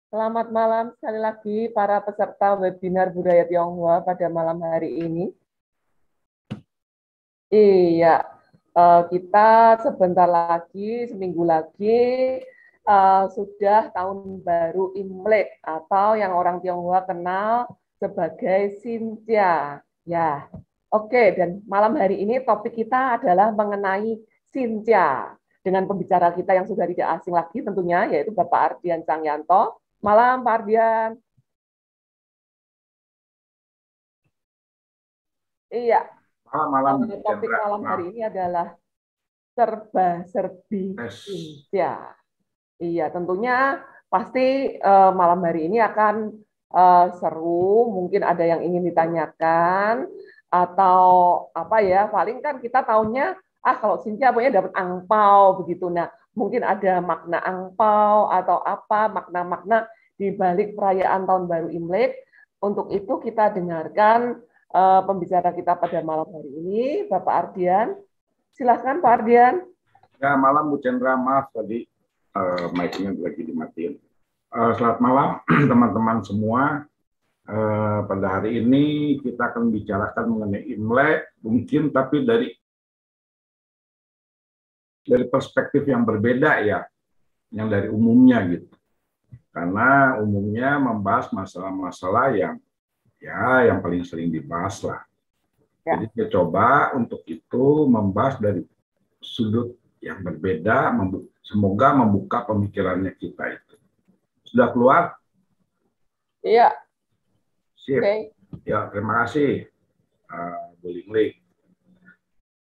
Selamat malam sekali lagi para peserta webinar Budaya Tionghoa pada malam hari ini. Iya, kita sebentar lagi, seminggu lagi, sudah tahun baru Imlek atau yang orang Tionghoa kenal sebagai Xinjia. Ya, oke. Dan malam hari ini topik kita adalah mengenai Xinjia dengan pembicara kita yang sudah tidak asing lagi tentunya, yaitu Bapak Ardian Cangyanto. Malam, Pak Ardian. Iya, Malam-malam, topik Chandra. malam hari Maaf, ini adalah serba-serbi tes. Indonesia. Iya, tentunya pasti malam hari ini akan seru. Mungkin ada yang ingin ditanyakan atau apa ya? Paling kan kita tahunya, kalau Sintia pokoknya dapat angpau begitu. Nah, mungkin ada makna angpau atau apa makna-makna di balik perayaan Tahun Baru Imlek. Untuk itu kita dengarkan pembicara kita pada malam hari ini, Bapak Ardian. Silahkan Pak Ardian. Ya, malam Bu Chandra. Maaf tadi mic-nya lagi dimatiin. Selamat malam teman-teman semua. Pada hari ini kita akan bicarakan mengenai Imlek, mungkin tapi dari perspektif yang berbeda ya, yang dari umumnya gitu. Karena umumnya membahas masalah-masalah yang paling sering dibahas lah. Ya. Jadi saya coba untuk itu membahas dari sudut yang berbeda, semoga membuka pemikirannya kita itu. Sudah keluar? Iya. Sip. Oke. Ya, terima kasih, Bu Lingling.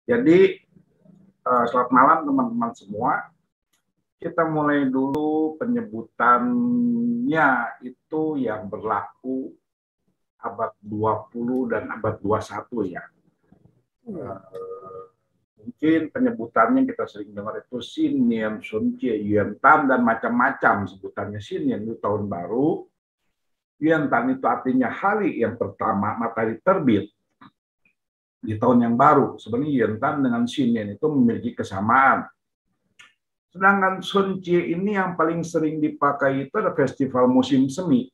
Jadi, selamat malam teman-teman semua. Kita mulai dulu penyebutannya itu yang berlaku abad 20 dan abad 21 ya. Mungkin penyebutannya kita sering dengar itu Xinnian, Sunjie, Yuantan, dan macam-macam sebutannya. Xinnian itu tahun baru, Yuantan itu artinya hari yang pertama matahari terbit di tahun yang baru. Sebenarnya Yuantan dengan Xinnian itu memiliki kesamaan. Sedangkan Sunjie ini yang paling sering dipakai itu adalah festival musim semi.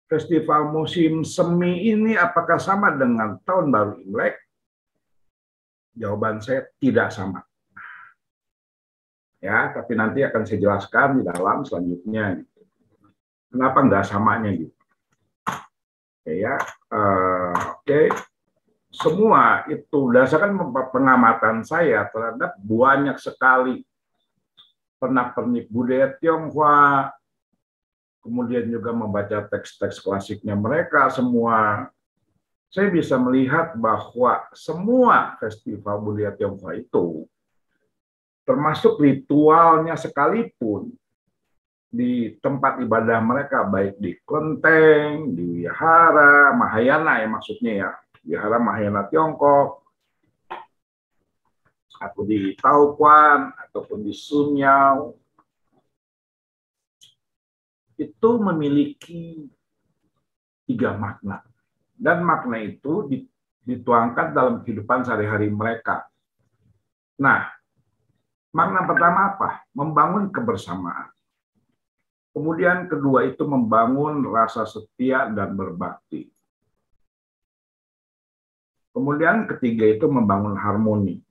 Festival musim semi ini apakah sama dengan tahun baru Imlek? Jawaban saya tidak sama. Ya, tapi nanti akan saya jelaskan di dalam selanjutnya. Kenapa nggak samanya gitu? Ya, oke. Semua itu berdasarkan pengamatan saya terhadap banyak sekali pernak-pernik budaya Tionghoa, kemudian juga membaca teks-teks klasiknya mereka semua. Saya bisa melihat bahwa semua festival budaya Tionghoa itu, termasuk ritualnya sekalipun, di tempat ibadah mereka, baik di kelenteng, di wihara, Mahayana ya maksudnya ya, wihara Mahayana Tiongkok, atau di Taoquan, ataupun di Sunyao, itu memiliki 3 makna. Dan makna itu dituangkan dalam kehidupan sehari-hari mereka. Nah, makna pertama apa? Membangun kebersamaan. Kemudian kedua itu membangun rasa setia dan berbakti. Kemudian ketiga itu membangun harmoni.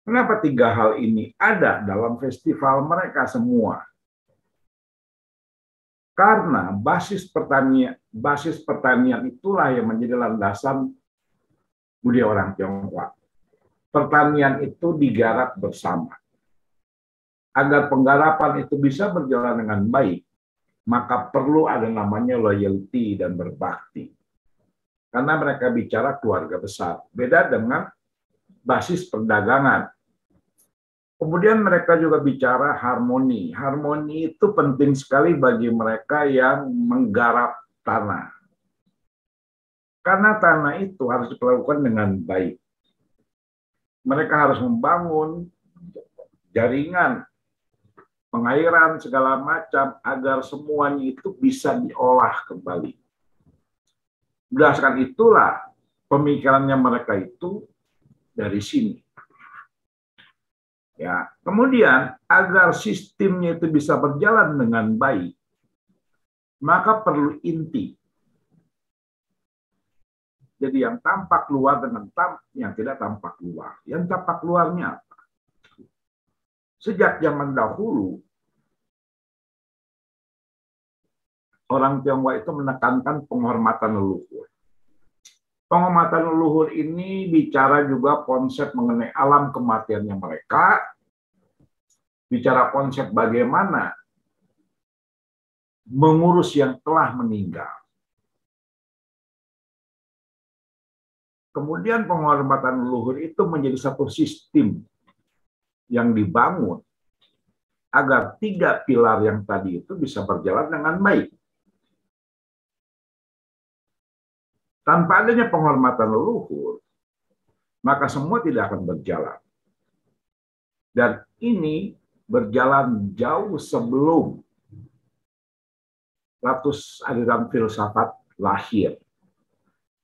Kenapa 3 hal ini ada dalam festival mereka semua? Karena basis pertanian itulah yang menjadi landasan budaya orang Tionghoa. Pertanian itu digarap bersama. Agar penggarapan itu bisa berjalan dengan baik, maka perlu ada namanya loyalty dan berbakti. Karena mereka bicara keluarga besar. Beda dengan basis perdagangan. Kemudian mereka juga bicara harmoni. Harmoni itu penting sekali bagi mereka yang menggarap tanah. Karena tanah itu harus diperlakukan dengan baik. Mereka harus membangun jaringan pengairan segala macam agar semuanya itu bisa diolah kembali. Berdasarkan itulah pemikirannya mereka itu dari sini. Ya, kemudian agar sistemnya itu bisa berjalan dengan baik, maka perlu inti. Jadi yang tampak luar dengan yang tidak tampak luar. Yang tampak luarnya apa? Sejak zaman dahulu, orang Tionghoa itu menekankan penghormatan leluhur. Penghormatan leluhur ini bicara juga konsep mengenai alam kematiannya mereka, bicara konsep bagaimana mengurus yang telah meninggal. Kemudian penghormatan leluhur itu menjadi satu sistem yang dibangun agar 3 pilar yang tadi itu bisa berjalan dengan baik. Tanpa adanya penghormatan leluhur, maka semua tidak akan berjalan. Dan ini berjalan jauh sebelum ratus aliran filsafat lahir.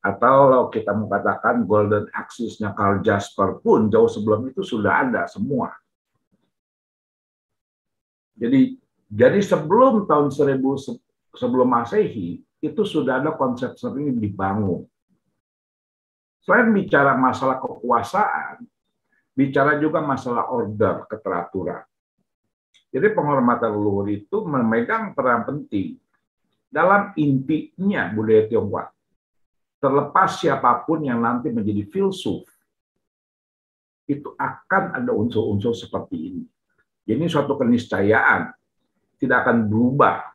Atau kalau kita mengatakan golden axis-nya Karl Jasper pun jauh sebelum itu sudah ada semua. Jadi sebelum tahun 1000 sebelum Masehi, itu sudah ada konsep sering dibangun. Selain bicara masalah kekuasaan, bicara juga masalah order, keteraturan. Jadi penghormatan leluhur itu memegang peran penting dalam intinya budaya Tionghoa. Terlepas siapapun yang nanti menjadi filsuf, itu akan ada unsur-unsur seperti ini. Jadi suatu keniscayaan, tidak akan berubah.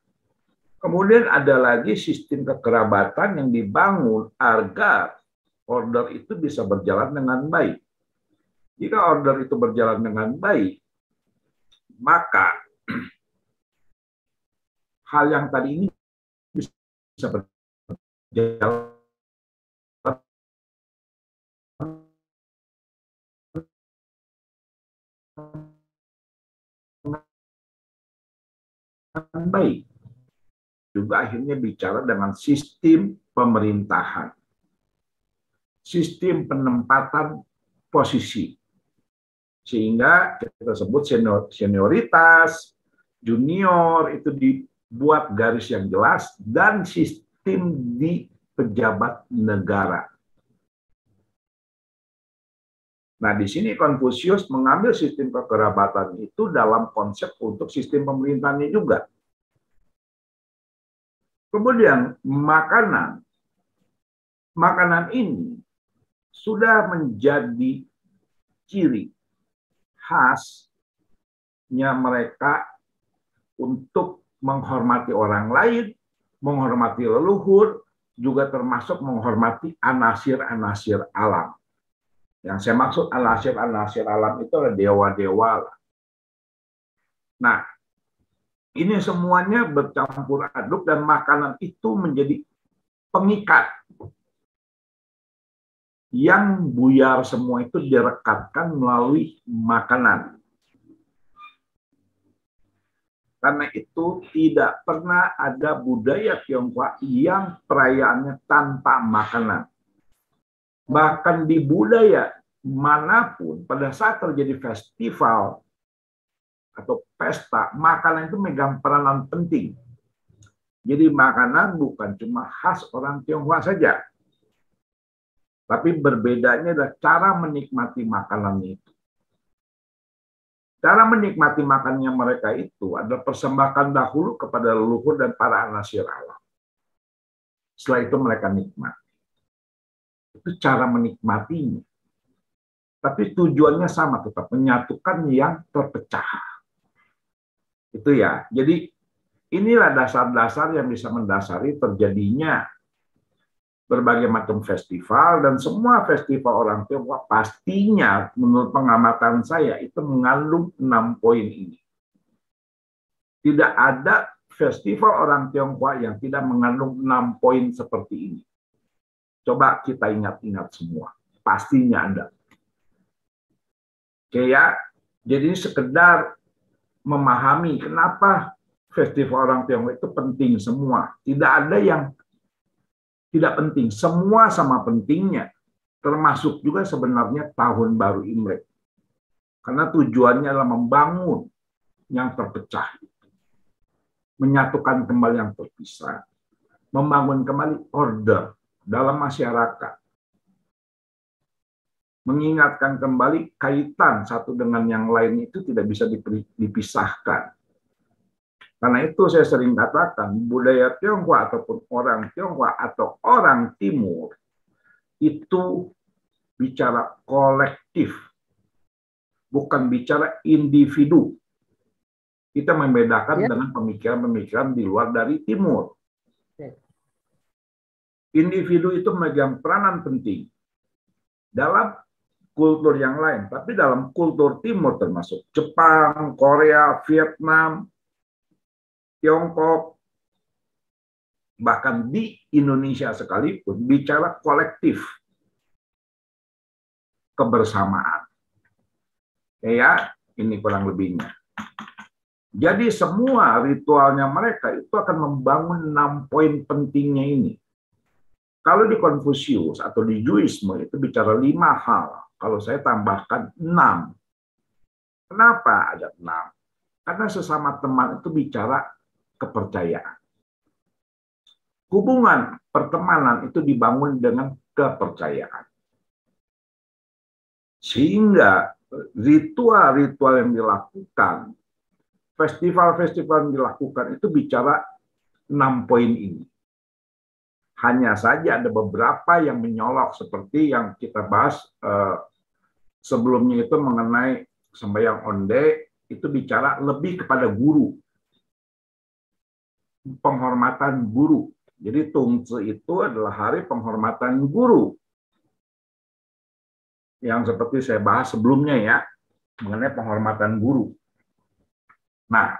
Kemudian ada lagi sistem kekerabatan yang dibangun agar order itu bisa berjalan dengan baik. Jika order itu berjalan dengan baik, maka hal yang tadi ini bisa berjalan dengan baik. Juga akhirnya bicara dengan sistem pemerintahan, sistem penempatan posisi, sehingga kita sebut senioritas, junior itu dibuat garis yang jelas, dan sistem di pejabat negara. Nah, di sini Konfusius mengambil sistem kekerabatan itu dalam konsep untuk sistem pemerintahannya juga. Kemudian makanan. Makanan ini sudah menjadi ciri khasnya mereka untuk menghormati orang lain, menghormati leluhur, juga termasuk menghormati anasir-anasir alam. Yang saya maksud anasir-anasir alam itu adalah dewa-dewa. Nah, ini semuanya bercampur aduk dan makanan itu menjadi pengikat. Yang buyar semua itu direkatkan melalui makanan. Karena itu tidak pernah ada budaya Tionghoa yang perayaannya tanpa makanan. Bahkan di budaya manapun, pada saat terjadi festival atau pesta, makanan itu megang peranan penting. Jadi makanan bukan cuma khas orang Tionghoa saja, tapi berbedanya adalah cara menikmati makanan itu. Cara menikmati makannya mereka itu adalah persembahkan dahulu kepada leluhur dan para anasir alam. Setelah itu mereka nikmati. Itu cara menikmatinya. Tapi tujuannya sama, tetap menyatukan yang terpecah. Itu ya. Jadi inilah dasar-dasar yang bisa mendasari terjadinya berbagai macam festival, dan semua festival orang Tionghoa pastinya menurut pengamatan saya itu mengandung 6 poin ini. Tidak ada festival orang Tionghoa yang tidak mengandung 6 poin seperti ini. Coba kita ingat-ingat semua. Pastinya ada. Jadi sekedar memahami kenapa festival orang Tionghoa itu penting semua. Tidak ada yang tidak penting. Semua sama pentingnya. Termasuk juga sebenarnya Tahun Baru Imlek. Karena tujuannya adalah membangun yang terpecah, menyatukan kembali yang terpisah, membangun kembali order dalam masyarakat, mengingatkan kembali kaitan satu dengan yang lain itu tidak bisa dipisahkan. Karena itu saya sering katakan, budaya Tionghoa ataupun orang Tionghoa atau orang Timur itu bicara kolektif, bukan bicara individu. Kita membedakan dengan pemikiran-pemikiran di luar dari Timur. Individu itu memegang peranan penting dalam kultur yang lain, tapi dalam kultur Timur termasuk Jepang, Korea, Vietnam, Tiongkok, bahkan di Indonesia sekalipun bicara kolektif, kebersamaan. Ya, ini kurang lebihnya. Jadi semua ritualnya mereka itu akan membangun 6 poin pentingnya ini. Kalau di Konfusius atau di Judaisme itu bicara 5 hal. Kalau saya tambahkan 6. Kenapa ada 6? Karena sesama teman itu bicara kepercayaan. Hubungan pertemanan itu dibangun dengan kepercayaan. Sehingga ritual-ritual yang dilakukan, festival-festival yang dilakukan itu bicara 6 poin ini. Hanya saja ada beberapa yang menyolok seperti yang kita bahas sebelumnya itu mengenai sembahyang onde, itu bicara lebih kepada guru. Penghormatan guru. Jadi Tungci itu adalah hari penghormatan guru. Yang seperti saya bahas sebelumnya ya, mengenai penghormatan guru. Nah,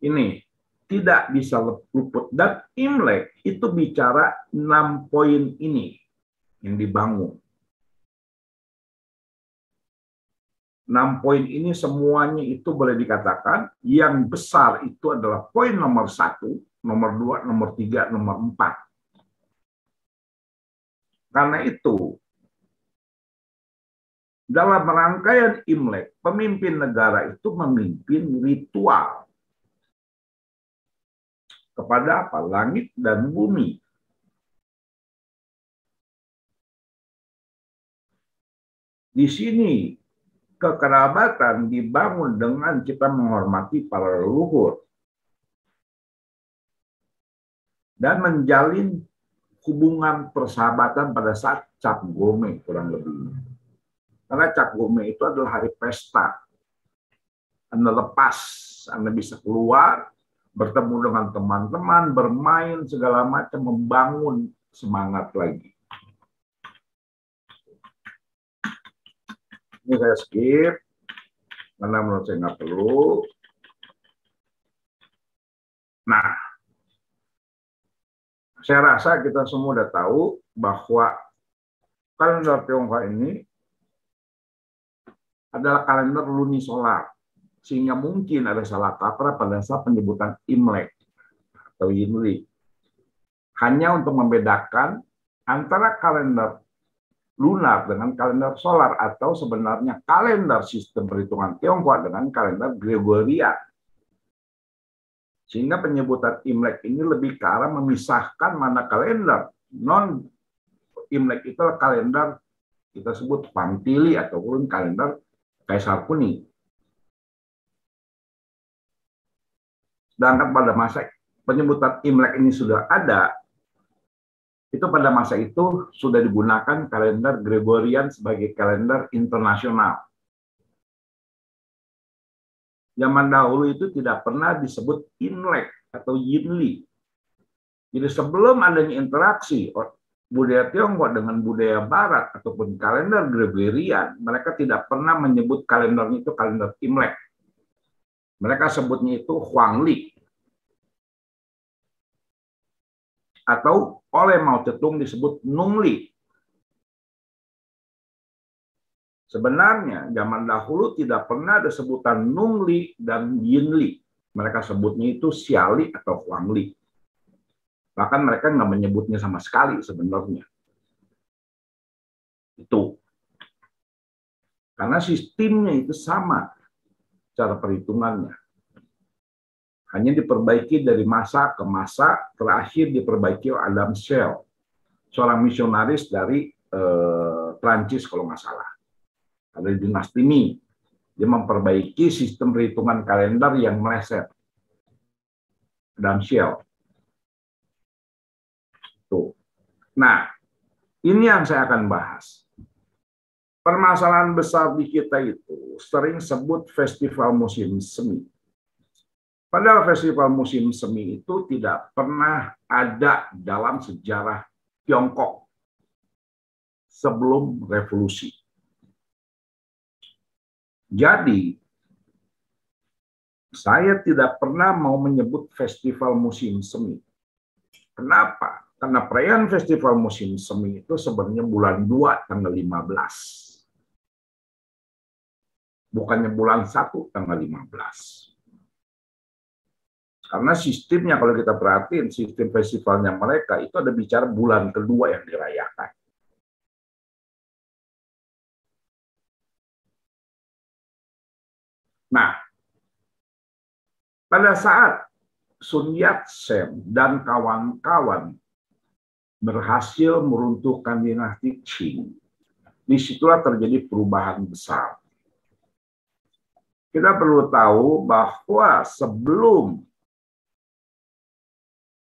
ini tidak bisa luput. Dan Imlek itu bicara 6 poin ini yang dibangun. 6 poin ini semuanya itu boleh dikatakan yang besar itu adalah poin nomor 1, nomor 2, nomor 3, nomor 4. Karena itu, dalam rangkaian Imlek, pemimpin negara itu memimpin ritual kepada apa? Langit dan bumi. Di sini kekerabatan dibangun dengan kita menghormati para leluhur dan menjalin hubungan persahabatan pada saat Cap Gome kurang lebih. Karena Cap Gome itu adalah hari pesta. Anda lepas, Anda bisa keluar, bertemu dengan teman-teman, bermain, segala macam, membangun semangat lagi. Ini saya skip, karena menurut saya nggak perlu. Nah, saya rasa kita semua udah tahu bahwa kalender Tionghoa ini adalah kalender lunisolar, sehingga mungkin ada salah kaprah pada saat penyebutan Imlek atau Yinli. Hanya untuk membedakan antara kalender lunar dengan kalender solar, atau sebenarnya kalender sistem perhitungan Tionghoa dengan kalender Gregorian. Sehingga penyebutan Imlek ini lebih ke arah memisahkan mana kalender non-Imlek itu kalender kita sebut Pantili ataupun kalender Kaisar Kuning. Sedangkan pada masa penyebutan Imlek ini sudah ada, itu pada masa itu sudah digunakan kalender Gregorian sebagai kalender internasional. Zaman dahulu itu tidak pernah disebut Imlek atau Yinli. Jadi sebelum adanya interaksi budaya Tionghoa dengan budaya Barat ataupun kalender Gregorian, mereka tidak pernah menyebut kalendernya itu kalender Imlek. Mereka sebutnya itu Huangli. Atau oleh Mao Zedong disebut Nungli. Sebenarnya zaman dahulu tidak pernah ada sebutan Nungli dan Yinli. Mereka sebutnya itu Xiali atau Huangli. Bahkan mereka nggak menyebutnya sama sekali sebenarnya. Itu. Karena sistemnya itu sama cara perhitungannya. Hanya diperbaiki dari masa ke masa, terakhir diperbaiki oleh Adam Shell, seorang misionaris dari Prancis kalau nggak salah. Ada di dinasti Ming. Dia memperbaiki sistem perhitungan kalender yang meleset. Adam Shell. Tuh. Nah, ini yang saya akan bahas. Permasalahan besar di kita itu sering sebut festival musim semi. Padahal festival musim semi itu tidak pernah ada dalam sejarah Tiongkok sebelum revolusi. Jadi, saya tidak pernah mau menyebut festival musim semi. Kenapa? Karena perayaan festival musim semi itu sebenarnya bulan 2 tanggal 15. Bukannya bulan 1 tanggal 15. Karena sistemnya kalau kita perhatiin, sistem festivalnya mereka itu ada bicara bulan kedua yang dirayakan. Nah, pada saat Sun Yat-sen dan kawan-kawan berhasil meruntuhkan dinasti Qing, disitulah terjadi perubahan besar. Kita perlu tahu bahwa sebelum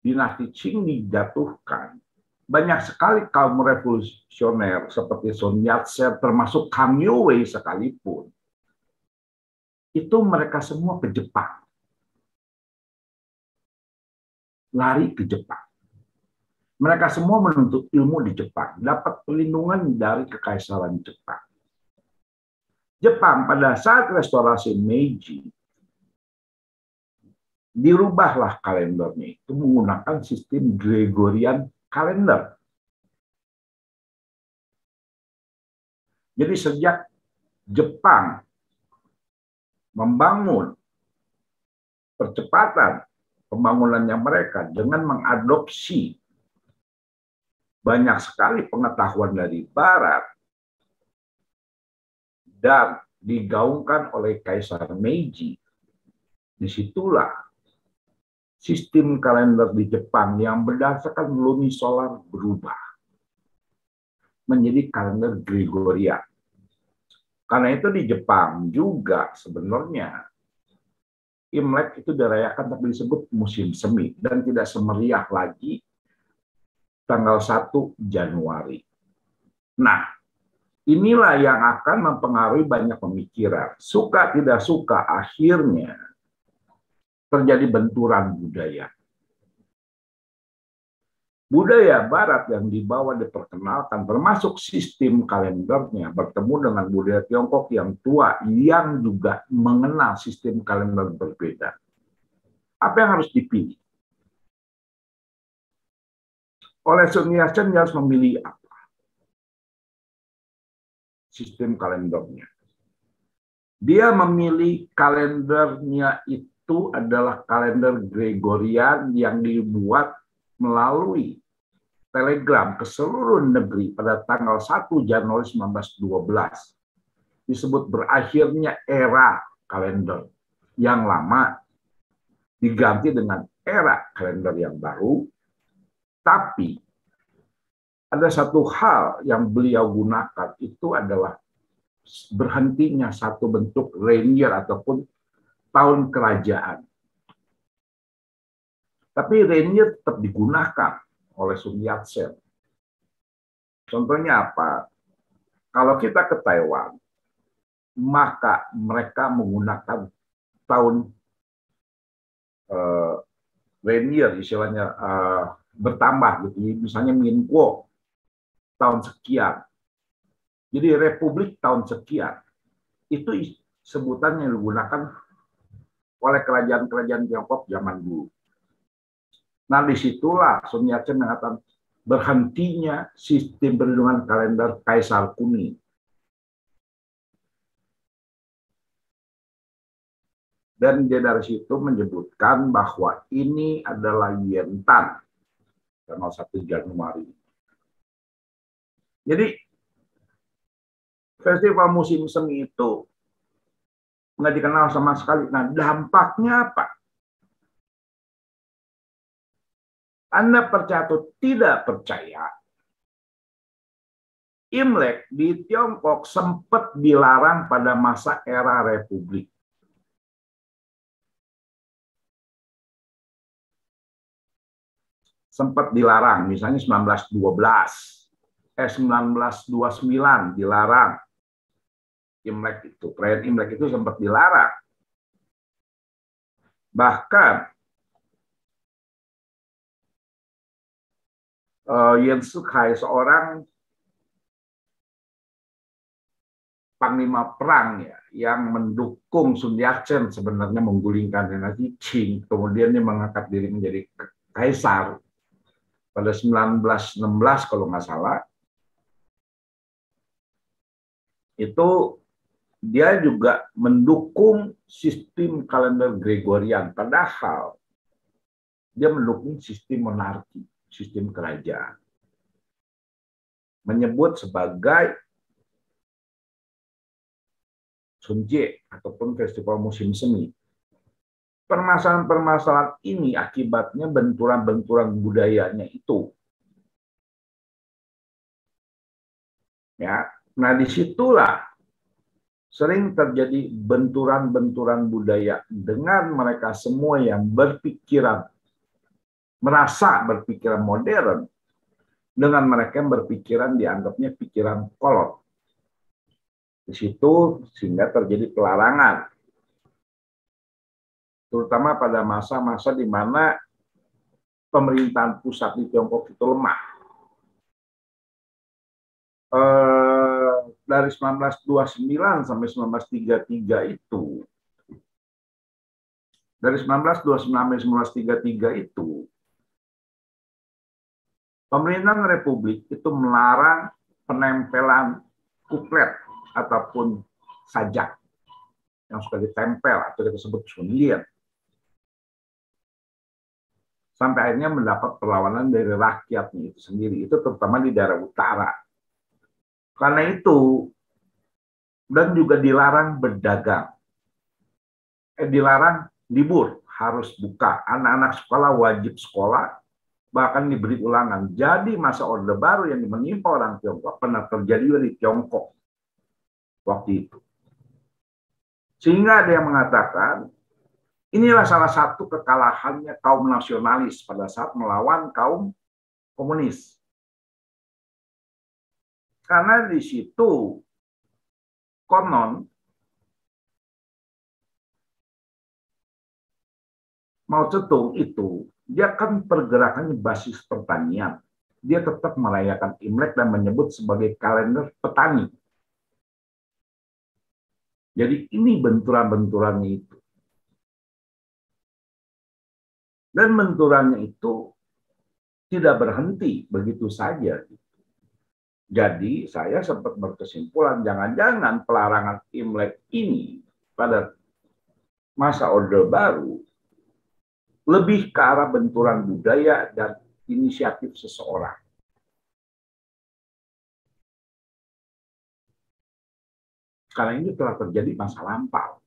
dinasti Qing dijatuhkan, banyak sekali kaum revolusioner seperti Sun Yat-sen, termasuk Kang Youwei sekalipun, itu mereka semua ke Jepang. Lari ke Jepang. Mereka semua menuntut ilmu di Jepang, dapat perlindungan dari kekaisaran Jepang. Jepang pada saat restorasi Meiji, dirubahlah kalendernya itu menggunakan sistem Gregorian kalender. Jadi sejak Jepang membangun percepatan pembangunannya mereka dengan mengadopsi banyak sekali pengetahuan dari Barat dan digaungkan oleh Kaisar Meiji, disitulah sistem kalender di Jepang yang berdasarkan lunisolar berubah menjadi kalender Gregorian. Karena itu di Jepang juga sebenarnya Imlek itu dirayakan tapi disebut musim semi dan tidak semeriah lagi tanggal 1 Januari. Nah, inilah yang akan mempengaruhi banyak pemikiran. Suka tidak suka, akhirnya terjadi benturan budaya. Budaya Barat yang dibawa diperkenalkan, termasuk sistem kalendernya, bertemu dengan budaya Tiongkok yang tua, yang juga mengenal sistem kalender berbeda. Apa yang harus dipilih? Oleh Sun Yat-sen harus memilih apa? Sistem kalendernya. Dia memilih kalendernya itu adalah kalender Gregorian yang dibuat melalui telegram ke seluruh negeri pada tanggal 1 Januari 1912. Disebut berakhirnya era kalender yang lama diganti dengan era kalender yang baru. Tapi ada satu hal yang beliau gunakan, itu adalah berhentinya satu bentuk reign-year ataupun tahun kerajaan. Tapi reign-year tetap digunakan oleh Sun Yat-sen. Contohnya apa? Kalau kita ke Taiwan, maka mereka menggunakan tahun reign-year, istilahnya bertambah gitu. Misalnya Min Kuo tahun sekian. Jadi republik tahun sekian. Itu sebutan yang digunakan oleh kerajaan-kerajaan Tiongkok zaman dulu. Nah, disitulah Sun Yat-sen mengatakan berhentinya sistem perlindungan kalender Kaisar Kuning. Dan dia dari situ menyebutkan bahwa ini adalah Yentan, tanggal 1 Januari. Jadi, Festival musim semi itu nggak dikenal sama sekali. Nah, dampaknya apa? Anda percaya atau tidak percaya, Imlek di Tiongkok sempat dilarang pada masa era Republik. Sempat dilarang, misalnya 1929 dilarang. Imlek itu, perayaan Imlek itu sempat dilarang. Bahkan Yan Sukai, seorang panglima perang ya, yang mendukung Sun Yat-sen sebenarnya menggulingkan dinasti Qing, kemudian dia mengangkat diri menjadi kaisar pada 1916 kalau nggak salah. Itu dia juga mendukung sistem kalender Gregorian, padahal dia mendukung sistem monarki, sistem kerajaan. Menyebut sebagai Sunje ataupun festival musim semi. Permasalahan-permasalahan ini akibatnya benturan-benturan budayanya itu. Ya, nah disitulah sering terjadi benturan-benturan budaya dengan mereka semua yang merasa berpikiran modern, dengan mereka yang berpikiran dianggapnya pikiran kolot. Di situ sehingga terjadi pelarangan, terutama pada masa-masa di mana pemerintahan pusat di Tiongkok itu lemah. Dari 1929 sampai 1933 itu, dari 1929 sampai 1933 itu, pemerintahan Republik itu melarang penempelan kuplet ataupun sajak yang sudah ditempel atau kita sebut sunlian. Sampai akhirnya mendapat perlawanan dari rakyatnya itu sendiri, itu terutama di daerah utara. Karena itu, dan juga dilarang berdagang. Dilarang libur, harus buka. Anak-anak sekolah wajib sekolah, bahkan diberi ulangan. Jadi masa Orde Baru yang menimpa orang Tiongkok pernah terjadi di Tiongkok waktu itu. Sehingga ada yang mengatakan, inilah salah satu kekalahannya kaum nasionalis pada saat melawan kaum komunis. Karena di situ konon Mao Zedong itu, dia kan pergerakannya basis pertanian. Dia tetap merayakan Imlek dan menyebut sebagai kalender petani. Jadi ini benturan-benturannya itu. Dan benturannya itu tidak berhenti begitu saja. Jadi saya sempat berkesimpulan, jangan-jangan pelarangan Imlek ini pada masa Orde Baru lebih ke arah benturan budaya dan inisiatif seseorang. Karena ini telah terjadi masa lampau.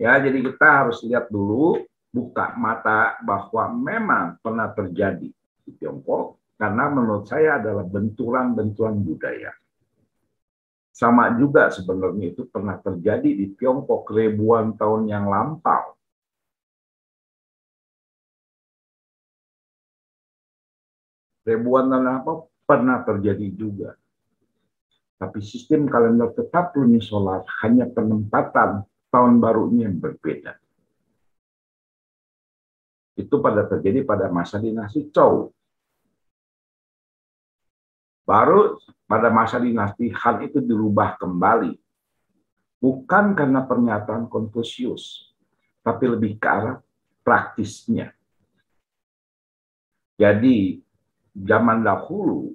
Ya, jadi kita harus lihat dulu, buka mata bahwa memang pernah terjadi di Tiongkok, karena menurut saya adalah benturan-benturan budaya. Sama juga sebenarnya itu pernah terjadi di Tiongkok ribuan tahun yang lampau. Ribuan tahun lampau pernah terjadi juga. Tapi sistem kalender tetap lunisolar, hanya penempatan tahun barunya yang berbeda. Itu terjadi pada masa dinasti Zhou. Baru pada masa dinasti Han itu dirubah kembali. Bukan karena pernyataan Konfusius, tapi lebih ke arah praktisnya. Jadi, zaman dahulu,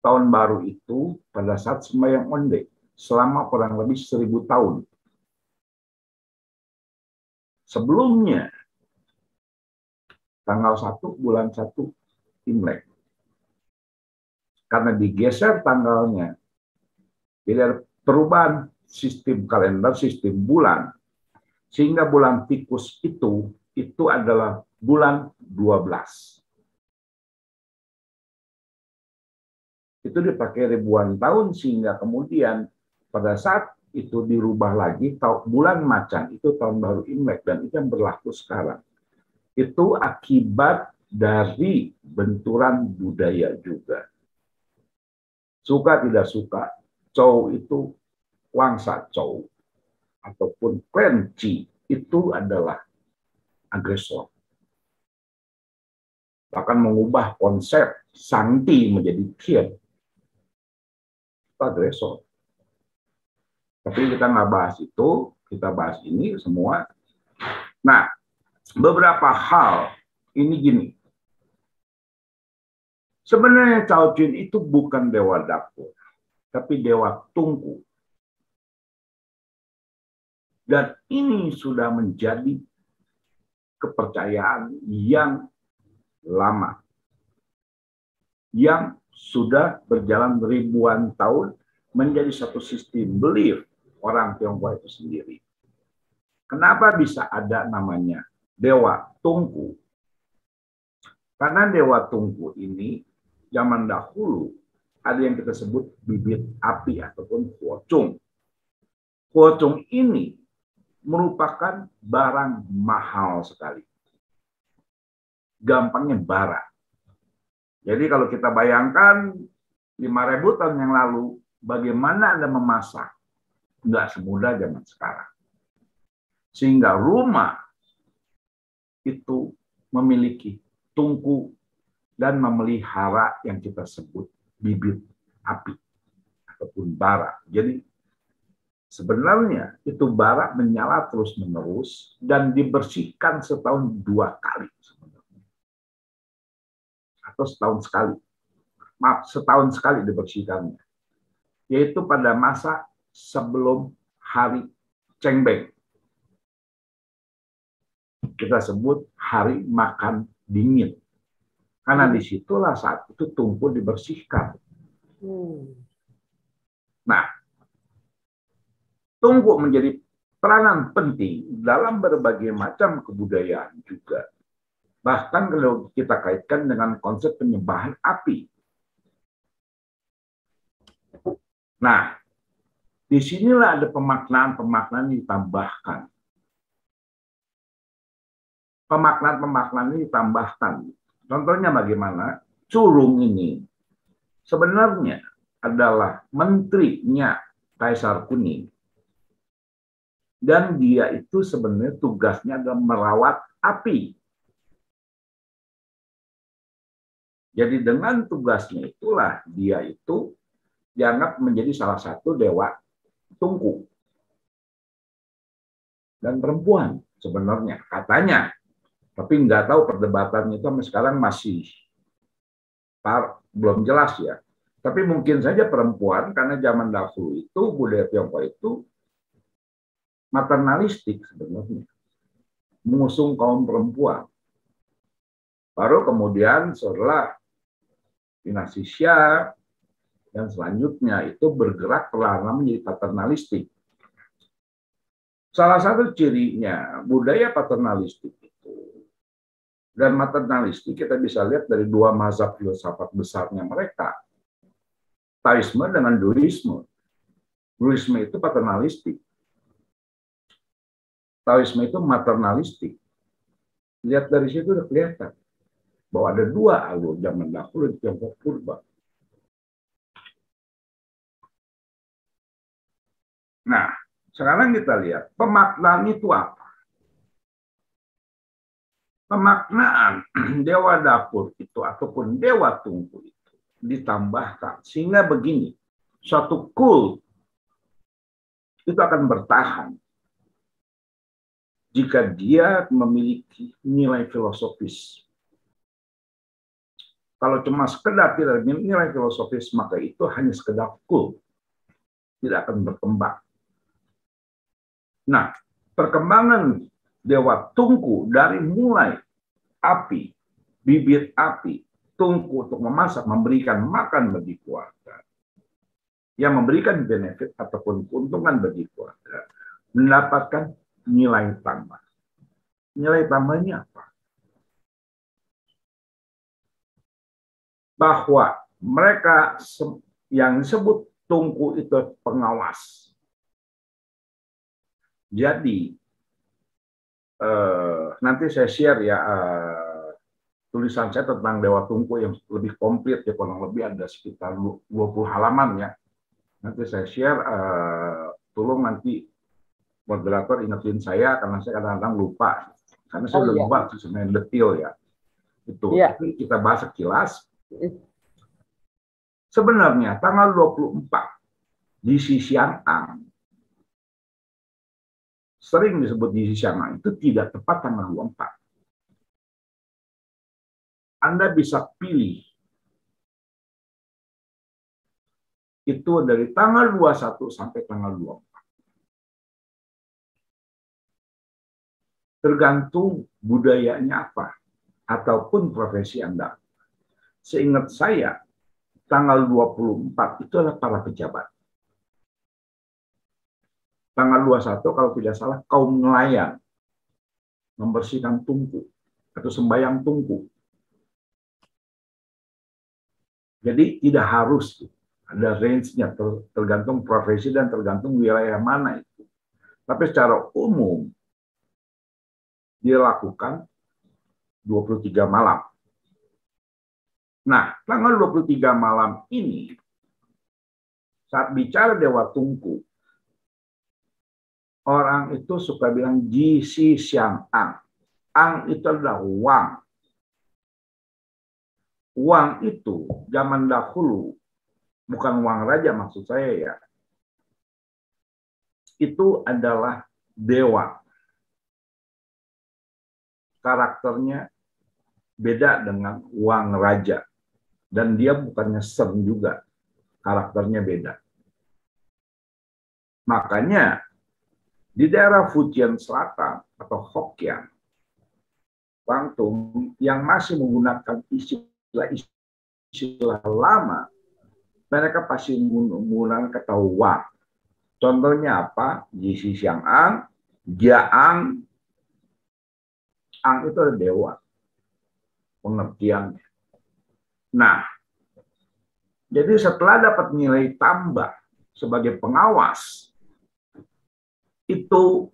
tahun baru itu pada saat sembahyang Onde, selama kurang lebih 1000 tahun. Sebelumnya, tanggal 1 bulan 1 Imlek. Karena digeser tanggalnya Jadi ada perubahan sistem kalender, sistem bulan, sehingga bulan tikus itu adalah bulan 12. Itu dipakai ribuan tahun, sehingga kemudian pada saat itu dirubah lagi, bulan macan itu tahun baru Imlek, dan itu yang berlaku sekarang. Itu akibat dari benturan budaya juga. Suka tidak suka, Chow itu Wangsa Chow ataupun klan Qi itu adalah agresor. Bahkan mengubah konsep Shangti menjadi Qian. Itu agresor. Tapi kita nggak bahas itu, kita bahas ini semua. Nah, beberapa hal ini gini. Sebenarnya Cao Jun itu bukan dewa dapur, tapi dewa tungku. Dan ini sudah menjadi kepercayaan yang lama, yang sudah berjalan ribuan tahun menjadi satu sistem belief orang Tionghoa itu sendiri. Kenapa bisa ada namanya dewa tungku? Karena dewa tungku ini zaman dahulu ada yang kita sebut bibit api ataupun huocung. Huocung ini merupakan barang mahal sekali. Gampangnya bara. Jadi kalau kita bayangkan 5.000 tahun yang lalu, bagaimana Anda memasak? Nggak semudah zaman sekarang. Sehingga rumah itu memiliki tungku dan memelihara yang kita sebut bibit api ataupun bara. Jadi sebenarnya itu bara menyala terus-menerus dan dibersihkan setahun 2 kali sebenarnya. Atau setahun sekali. Maaf, setahun sekali dibersihkannya. Yaitu pada masa sebelum hari Cengbeng. Kita sebut hari makan dingin. Karena disitulah saat itu tungku dibersihkan. Nah, tungku menjadi peranan penting dalam berbagai macam kebudayaan juga. Bahkan kalau kita kaitkan dengan konsep penyembahan api. Nah, disinilah ada pemaknaan-pemaknaan yang ditambahkan. Pemaknaan-pemaknaan ini ditambahkan. Contohnya bagaimana? Curung ini sebenarnya adalah menterinya Kaisar Kuning. Dan dia itu sebenarnya tugasnya adalah merawat api. Jadi dengan tugasnya itulah dia itu dianggap menjadi salah satu dewa tungku. Dan perempuan sebenarnya katanya. Tapi nggak tahu perdebatannya itu sampai sekarang masih belum jelas ya. Tapi mungkin saja perempuan karena zaman dahulu itu budaya Tionghoa itu maternalistik sebenarnya. Mengusung kaum perempuan. Baru kemudian setelah dinasti Xia dan selanjutnya itu bergerak perlahan menjadi paternalistik. Salah satu cirinya budaya paternalistik dan maternalistik kita bisa lihat dari 2 mazhab filsafat besarnya mereka. Taoisme dengan Duisme. Duisme itu paternalistik. Taoisme itu maternalistik. Lihat dari situ udah kelihatan bahwa ada 2 alur zaman dahulu di Tiongkok purba. Nah, sekarang kita lihat pemaknaan itu apa? Pemaknaan dewa dapur itu ataupun dewa tungku itu ditambahkan sehingga begini, suatu kult itu akan bertahan jika dia memiliki nilai filosofis. Kalau cuma sekedar tidak nilai filosofis, maka itu hanya sekedar kult, tidak akan berkembang. Nah, perkembangan dewa tungku dari mulai api, bibit api, tungku untuk memasak, memberikan makan bagi keluarga. yang memberikan benefit ataupun keuntungan bagi keluarga mendapatkan nilai tambah. Nilai tambahnya apa? Bahwa mereka yang disebut tungku itu pengawas. Jadi nanti saya share ya tulisan saya tentang Dewa Tungku yang lebih komplit ya, kurang lebih ada sekitar 20 halaman ya. Nanti saya share, tolong nanti moderator ingetin saya karena saya kadang-kadang lupa. Karena saya udah buat sebenarnya detail ya. Itu. Tapi kita bahas sekilas. Sebenarnya tanggal 24 di Sisian Ang, sering disebut di Sisian Ang, itu tidak tepat tanggal 24. Anda bisa pilih itu dari tanggal 21 sampai tanggal 24. Tergantung budayanya apa, ataupun profesi Anda. Seingat saya, tanggal 24 itu adalah para pejabat. Tanggal 21 kalau tidak salah kaum nelayan membersihkan tungku atau sembahyang tungku. Jadi tidak harus ada range-nya, tergantung profesi dan tergantung wilayah mana itu. Tapi secara umum dilakukan 23 malam. Nah, tanggal 23 malam ini saat bicara Dewa Tungku, orang itu suka bilang Jisi Siang Ang. Ang itu adalah uang. Uang itu zaman dahulu, bukan uang raja maksud saya ya, itu adalah dewa. Karakternya beda dengan uang raja. Dan dia bukannya serem juga. Karakternya beda. Makanya di daerah Fujian Selatan atau Hokkien, Guangdong yang masih menggunakan istilah lama, mereka pasti menggunakan kata wang. Contohnya apa? Jisi Siang Ang, Giaang. Ang itu adalah dewa. Pengertiannya. Nah, jadi setelah dapat nilai tambah sebagai pengawas, itu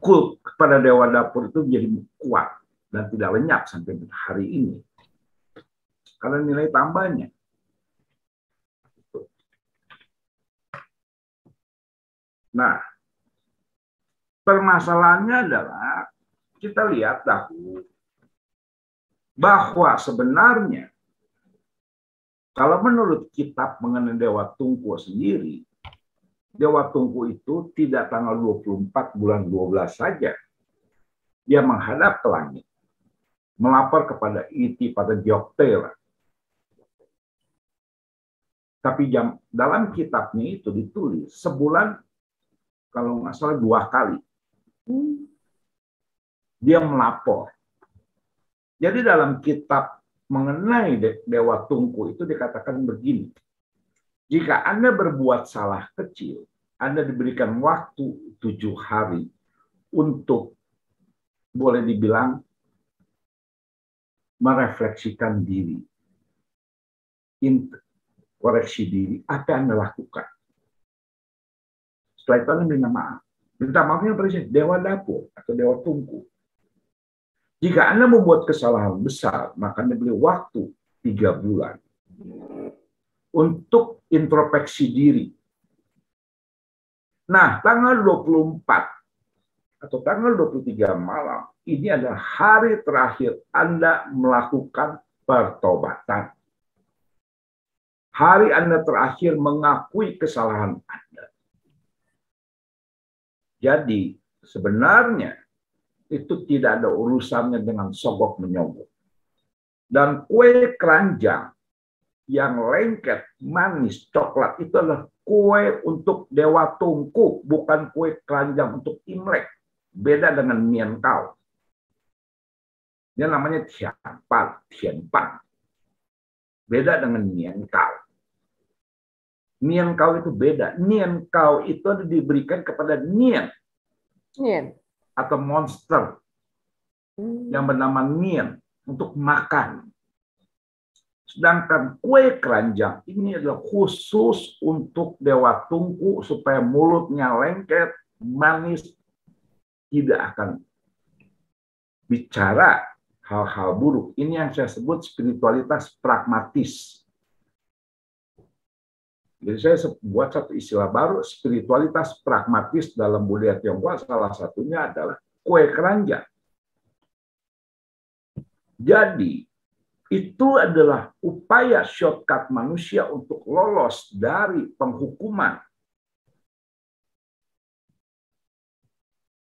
kult kepada Dewa Dapur itu jadi kuat dan tidak lenyap sampai hari ini. Karena nilai tambahnya. Nah, permasalahannya adalah kita lihat dahulu bahwa sebenarnya kalau menurut kitab mengenai Dewa Tungku sendiri, Dewa Tungku itu tidak tanggal 24 bulan 12 saja. Dia menghadap ke langit. Melapor kepada Iti pada Jokteira. Tapi dalam kitabnya itu ditulis sebulan, kalau nggak salah 2 kali. Dia melapor. Jadi dalam kitab mengenai Dewa Tungku itu dikatakan begini. Jika Anda berbuat salah kecil, Anda diberikan waktu 7 hari untuk boleh dibilang merefleksikan diri. Koreksi diri, apa yang Anda lakukan. Setelah itu Anda minta maaf. Minta maafnya presiden, Dewa Dapur atau Dewa Tungku. Jika Anda membuat kesalahan besar, maka Anda beri waktu 3 bulan untuk introspeksi diri. Nah, tanggal 24 atau tanggal 23 malam, ini adalah hari terakhir Anda melakukan pertobatan. Hari Anda terakhir mengakui kesalahan Anda. Jadi, sebenarnya itu tidak ada urusannya dengan sogok menyogok. Dan kue keranjang yang lengket, manis, coklat itu adalah kue untuk Dewa Tungku, bukan kue keranjang untuk Imlek. Beda dengan Mian Kau. Dia namanya Tianpan. Beda dengan Nian Kau. Nian Kau itu beda. Nian Kau itu diberikan kepada Nian. Nian. Atau monster yang bernama Nian untuk makan. Sedangkan kue keranjang ini adalah khusus untuk Dewa Tungku supaya mulutnya lengket, manis, tidak akan bicara hal-hal buruk. Ini yang saya sebut spiritualitas pragmatis. Jadi saya buat satu istilah baru, spiritualitas pragmatis dalam budaya Tionghoa, salah satunya adalah kue keranjang. Jadi, itu adalah upaya shortcut manusia untuk lolos dari penghukuman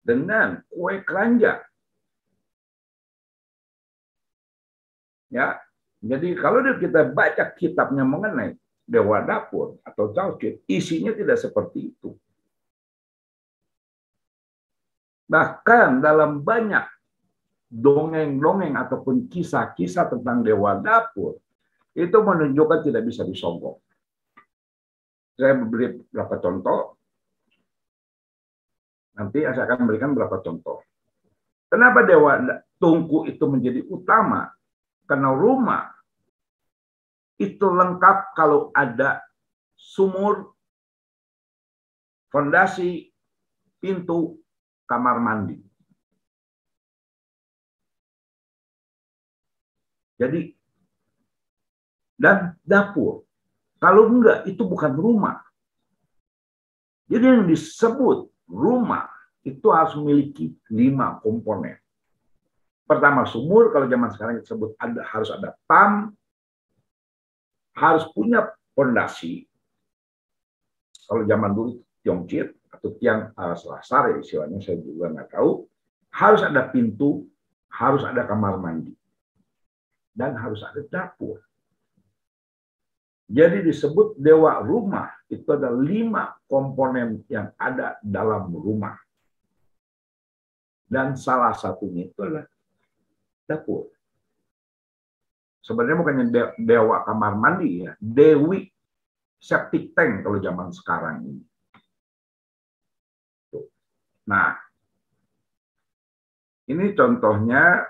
dengan kue keranjang. Ya, jadi kalau kita baca kitabnya mengenai Dewa Dapur atau Cao Jin, isinya tidak seperti itu. Bahkan dalam banyak dongeng-dongeng ataupun kisah-kisah tentang Dewa Dapur, itu menunjukkan tidak bisa disogok. Saya beri beberapa contoh. Nanti saya akan berikan beberapa contoh. Kenapa Dewa Tungku itu menjadi utama? Karena rumah itu lengkap kalau ada sumur, fondasi, pintu, kamar mandi. Jadi, dan dapur. Kalau enggak, itu bukan rumah. Jadi yang disebut rumah itu harus memiliki 5 komponen. Pertama, sumur. Kalau zaman sekarang disebut harus ada pam, harus punya fondasi. Kalau zaman dulu Tiongcit atau Tiang Selasar, ya istilahnya saya juga nggak tahu. Harus ada pintu, harus ada kamar mandi, dan harus ada dapur. Jadi disebut dewa rumah, itu ada 5 komponen yang ada dalam rumah. Dan salah satunya itu adalah dapur. Sebenarnya bukannya dewa kamar mandi ya, dewi septic tank kalau zaman sekarang ini. Nah, ini contohnya,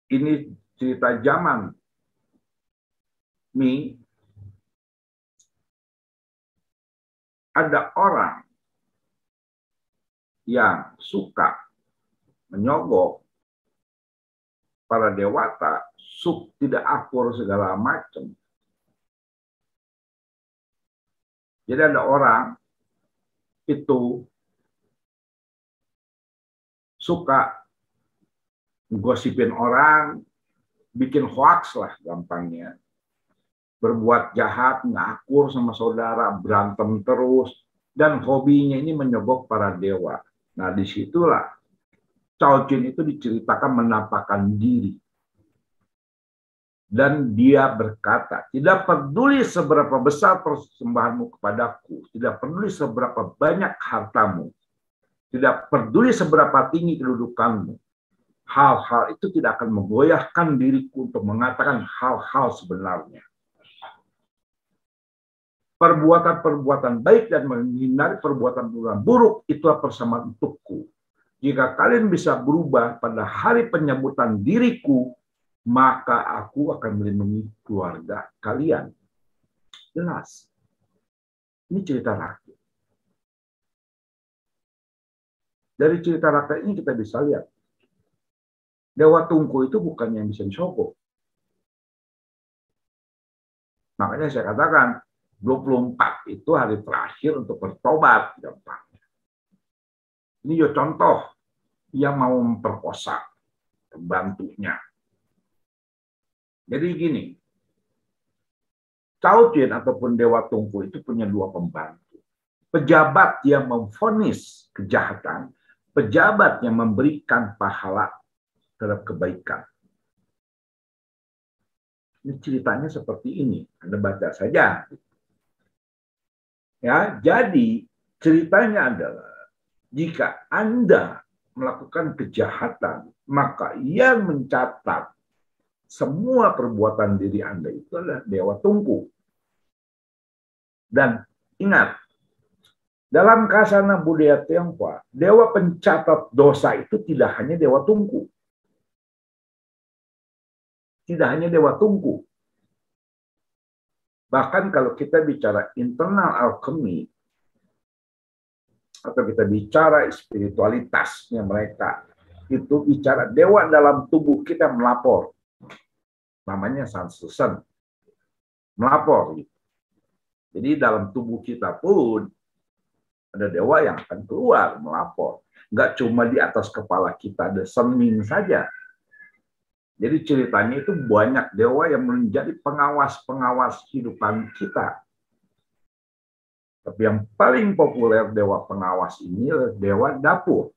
ini cerita zaman Ming. Ada orang yang suka menyogok para dewata, tidak akur segala macam. Jadi ada orang itu suka gosipin orang, bikin hoax lah gampangnya. Berbuat jahat, nggak akur sama saudara, berantem terus, dan hobinya ini menyogok para dewa. Nah, disitulah Cao Jin itu diceritakan menampakkan diri. Dan dia berkata, tidak peduli seberapa besar persembahanmu kepadaku, tidak peduli seberapa banyak hartamu, tidak peduli seberapa tinggi kedudukanmu, hal-hal itu tidak akan menggoyahkan diriku untuk mengatakan hal-hal sebenarnya. Perbuatan-perbuatan baik dan menghindari perbuatan-perbuatan buruk itulah persamaan untukku. Jika kalian bisa berubah pada hari penyebutan diriku, maka aku akan melindungi keluarga kalian. Jelas. Ini cerita rakyat. Dari cerita rakyat ini kita bisa lihat, Dewa Tungku itu bukan yang bisa disogok. Makanya saya katakan, 24 itu hari terakhir untuk bertobat. Ini juga contoh yang mau memperkosa pembantunya. Jadi gini, Cao Jin ataupun Dewa Tungku itu punya 2 pembantu. Pejabat yang memvonis kejahatan, pejabat yang memberikan pahala terhadap kebaikan. Ini ceritanya seperti ini. Anda baca saja. Ya, jadi ceritanya adalah jika Anda melakukan kejahatan, maka ia mencatat semua perbuatan diri Anda itu adalah Dewa Tungku. Dan ingat, dalam kasana budaya Tionghoa, Dewa pencatat dosa itu tidak hanya Dewa Tungku. Tidak hanya Dewa Tungku. Bahkan kalau kita bicara internal alchemy, atau kita bicara spiritualitasnya mereka, itu bicara dewa dalam tubuh kita melapor. Namanya Sansusan. Melapor. Jadi dalam tubuh kita pun ada dewa yang akan keluar melapor. Nggak cuma di atas kepala kita ada seming saja. Jadi ceritanya itu banyak dewa yang menjadi pengawas-pengawas kehidupan kita. Tapi yang paling populer dewa pengawas ini adalah dewa dapur.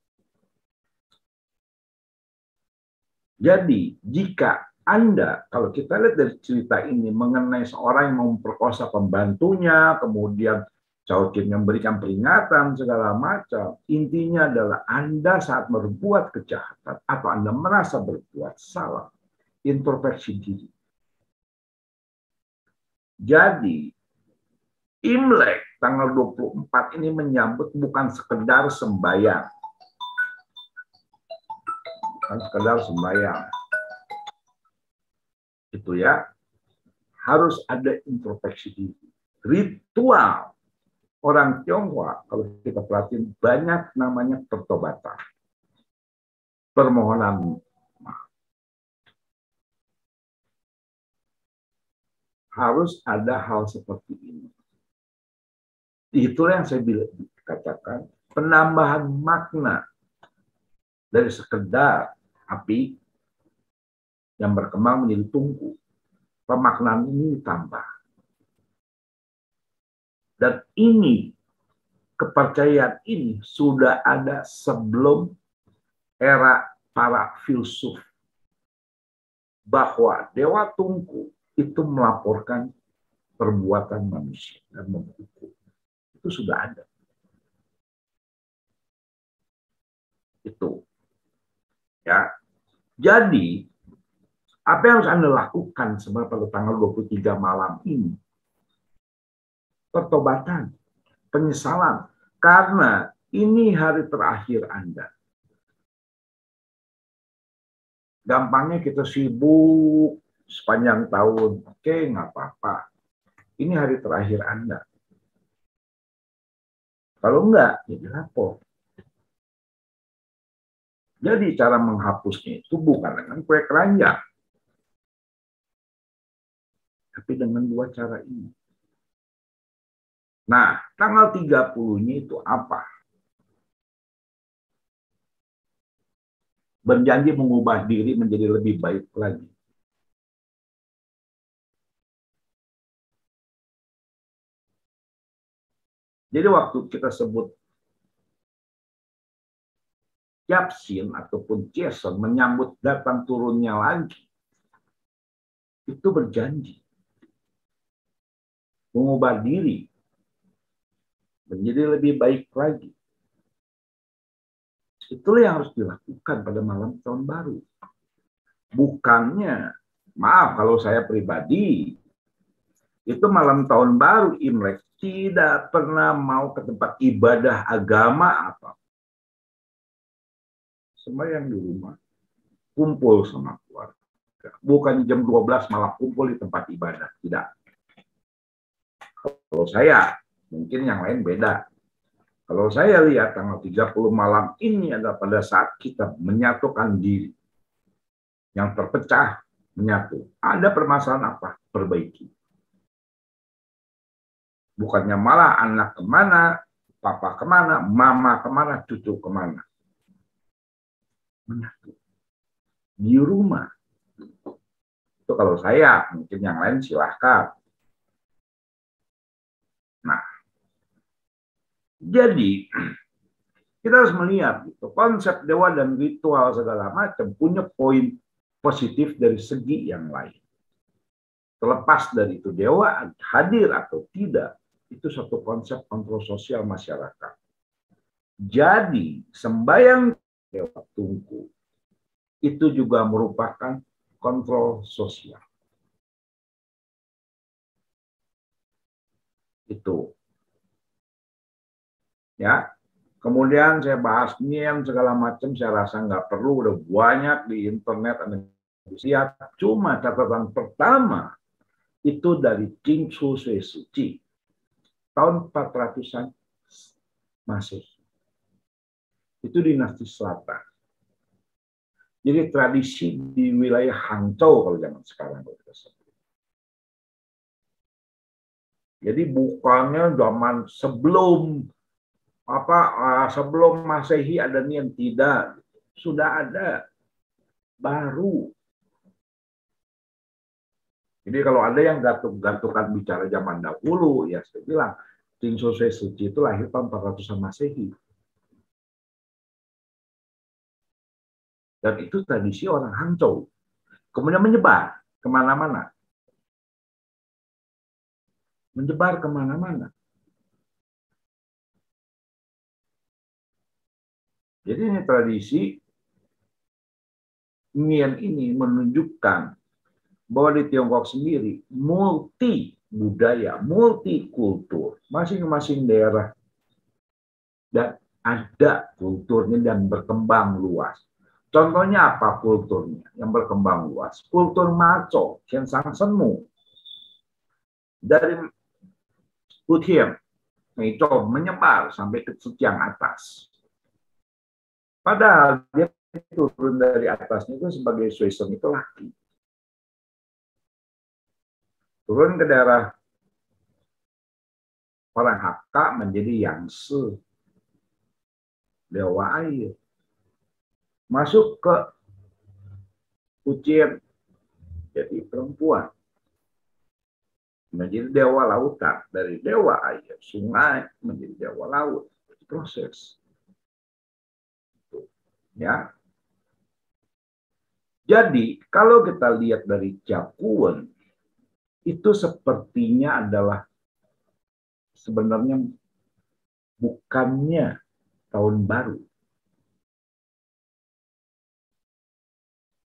Jadi jika Anda, kalau kita lihat dari cerita ini mengenai seorang yang memperkosa pembantunya, kemudian Cao Qin memberikan peringatan segala macam, intinya adalah Anda saat berbuat kejahatan atau Anda merasa berbuat salah, introspeksi diri. Jadi Imlek tanggal 24 ini menyambut bukan sekedar sembahyang. Bukan sekedar sembahyang. Itu ya. Harus ada introspeksi diri. Ritual orang Tionghoa, kalau kita perhatiin, banyak namanya pertobatan. Permohonan maaf. Harus ada hal seperti ini. Itulah yang saya katakan, penambahan makna dari sekedar api yang berkembang menjadi tungku. Pemaknaan ini ditambah. Dan ini, kepercayaan ini sudah ada sebelum era para filsuf. Bahwa Dewa Tungku itu melaporkan perbuatan manusia dan menghukum. Itu sudah ada. Itu. Ya. Jadi, apa yang harus Anda lakukan sebenarnya pada tanggal 23 malam ini? Pertobatan, penyesalan, karena ini hari terakhir Anda. Gampangnya kita sibuk sepanjang tahun, oke, nggak apa-apa. Ini hari terakhir Anda. Kalau enggak, ya dilapor. Jadi cara menghapusnya itu bukan dengan kue keranjang, tapi dengan dua cara ini. Nah, tanggal 30-nya itu apa? Berjanji mengubah diri menjadi lebih baik lagi. Jadi waktu kita sebut Yapsin ataupun Jason menyambut datang turunnya lagi, itu berjanji mengubah diri menjadi lebih baik lagi. Itulah yang harus dilakukan pada malam tahun baru. Bukannya, maaf kalau saya pribadi, itu malam tahun baru Imlek tidak pernah mau ke tempat ibadah agama apa. Sembahyang di rumah, kumpul sama keluarga. Bukan jam 12 malah kumpul di tempat ibadah, tidak. Kalau saya, mungkin yang lain beda. Kalau saya lihat tanggal 30 malam ini adalah pada saat kita menyatukan diri. Yang terpecah, menyatu. Ada permasalahan apa? Perbaiki. Bukannya malah anak kemana, papa kemana, mama kemana, cucu kemana. Menyatu. Di rumah. Itu kalau saya, mungkin yang lain silahkan. Nah, jadi kita harus melihat gitu, konsep dewa dan ritual segala macam punya poin positif dari segi yang lain. Terlepas dari itu dewa hadir atau tidak, itu satu konsep kontrol sosial masyarakat. Jadi sembahyang Dewa Tungku itu juga merupakan kontrol sosial. Itu. Ya. Kemudian saya bahas NIM segala macam, saya rasa nggak perlu, udah banyak di internet, Anda lihat. Cuma catatan pertama itu dari King Su Suci tahun 400-an Masehi. Itu dinasti Selatan. Jadi tradisi di wilayah Hangzhou kalau zaman sekarang. Jadi bukannya zaman sebelum sebelum Masehi ada niat, tidak, sudah ada, baru. Jadi kalau ada yang gantung-gantungan bicara zaman dahulu, ya saya bilang King Su Suci itu lahir tahun 400-an Masehi. Dan itu tradisi orang Hangzhou. Kemudian menyebar kemana-mana. Menyebar kemana-mana. Jadi ini tradisi Nian ini menunjukkan bahwa di Tiongkok sendiri multi budaya, multi kultur, masing-masing daerah dan ada kulturnya dan berkembang luas. Contohnya apa kulturnya yang berkembang luas? Kultur Maco, Qiansang Semu, dari Putian, itu menyebar sampai ke Zhejiang atas. Padahal dia turun dari atasnya itu sebagai Suiseng itu laki. Turun ke daerah orang Hakka menjadi Yangtze, dewa air. Masuk ke Fujian jadi perempuan. Menjadi dewa lautan. Dari dewa air, sungai menjadi dewa laut. Proses. Ya. Jadi, kalau kita lihat dari Jakuen, itu sepertinya adalah sebenarnya bukannya tahun baru,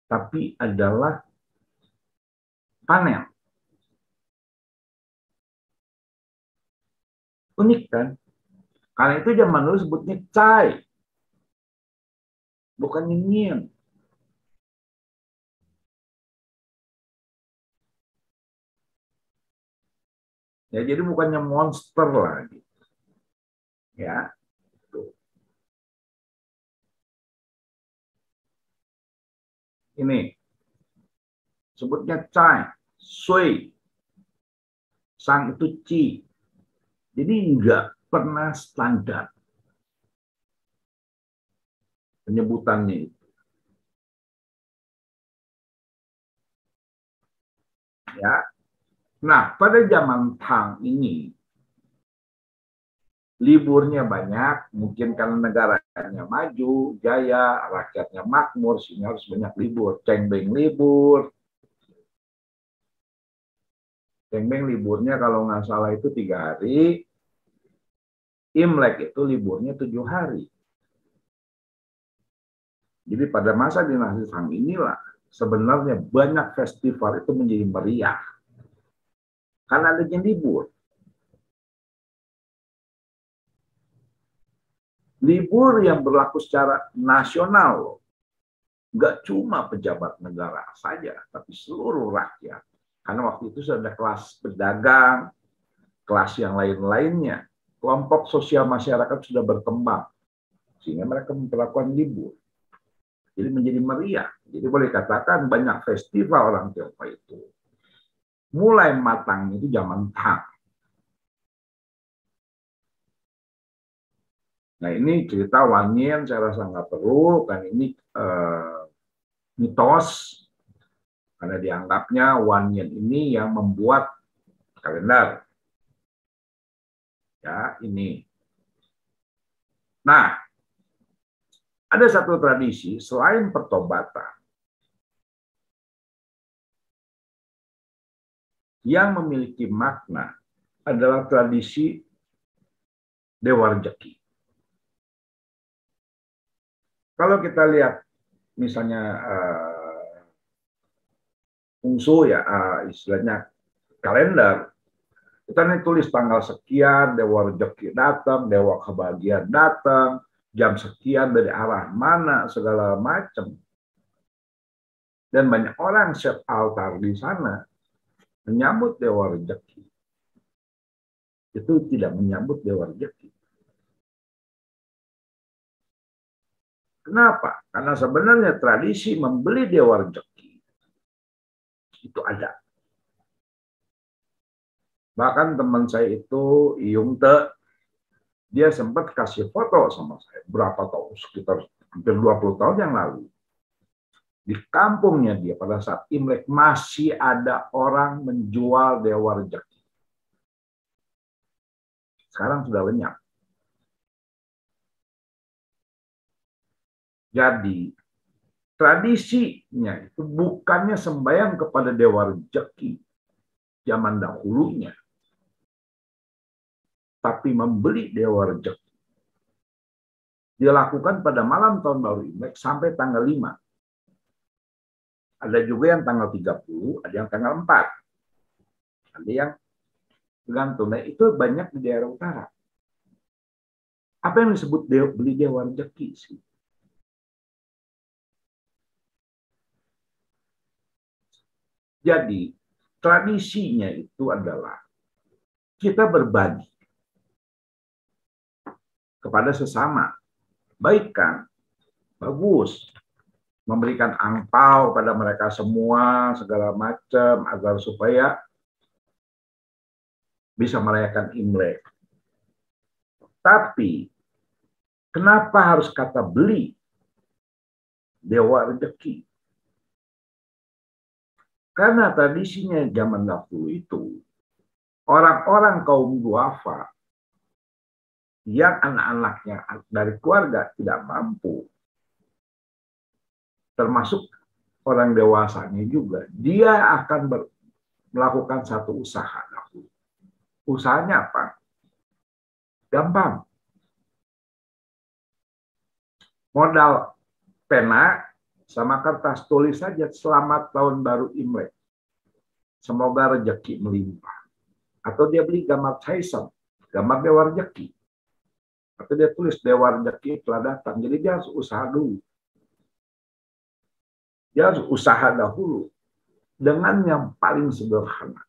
tapi adalah panen. Unik kan? Karena itu zaman dulu sebutnya cai, bukan nyinyir. Ya, jadi bukannya monster lagi. Ya. Tuh. Ini sebutnya cai, sui, sang itu ci. Jadi enggak pernah standar penyebutannya itu. Ya. Nah, pada zaman Tang ini liburnya banyak, mungkin karena negaranya maju, jaya, rakyatnya makmur, sehingga harus banyak libur. Cengbeng libur. Cengbeng liburnya kalau nggak salah itu 3 hari. Imlek itu liburnya 7 hari. Jadi pada masa dinasti Tang inilah sebenarnya banyak festival itu menjadi meriah. Karena adanya libur. Libur yang berlaku secara nasional. Nggak cuma pejabat negara saja, tapi seluruh rakyat. Karena waktu itu sudah ada kelas pedagang, kelas yang lain-lainnya. Kelompok sosial masyarakat sudah berkembang. Sehingga mereka memperlakukan libur. Jadi menjadi meriah. Jadi boleh katakan banyak festival orang Tionghoa itu. Mulai matang itu zaman Tang. Nah ini cerita Wan Yin saya rasa nggak perlu, kan ini mitos. Karena dianggapnya Wan Yin ini yang membuat kalender. Ya, ini. Nah, ada satu tradisi selain pertobatan yang memiliki makna adalah tradisi Dewa Rezeki. Kalau kita lihat misalnya fungsu ya, istilahnya kalender. Kita nih tulis tanggal sekian, dewa rezeki datang, dewa kebahagiaan datang, jam sekian dari arah mana, segala macam. Dan banyak orang set altar di sana menyambut dewa rezeki. Itu tidak menyambut dewa rezeki. Kenapa? Karena sebenarnya tradisi membeli dewa rezeki itu ada. Bahkan teman saya itu, Iyung Te, dia sempat kasih foto sama saya. Berapa tahun? Sekitar hampir 20 tahun yang lalu. Di kampungnya dia pada saat Imlek masih ada orang menjual dewa rezeki. Sekarang sudah lenyap. Jadi, tradisinya itu bukannya sembahyang kepada dewa rezeki zaman dahulunya, tapi membeli dewa rezeki. Dilakukan pada malam tahun baru Imlek sampai tanggal 5. Ada juga yang tanggal 30, ada yang tanggal 4. Ada yang tergantung. Nah, itu banyak di daerah utara. Apa yang disebut beli dewa rezeki sih? Jadi, tradisinya itu adalah kita berbagi kepada sesama. Baik kan? Bagus. Memberikan angpau pada mereka semua, segala macam, agar supaya bisa merayakan Imlek. Tapi, kenapa harus kata beli dewa rezeki? Karena tradisinya zaman dahulu itu, orang-orang kaum duafa yang anak-anaknya dari keluarga tidak mampu, termasuk orang dewasanya juga, dia akan melakukan satu usaha dahulu. Usahanya apa? Gampang. Modal pena sama kertas, tulis saja selamat tahun baru Imlek. Semoga rezeki melimpah. Atau dia beli gambar Tyson, gambar dewa rezeki. Atau dia tulis dewa rezeki telah datang. Jadi dia harus usaha dulu. Dia harus usaha dahulu dengan yang paling sederhana.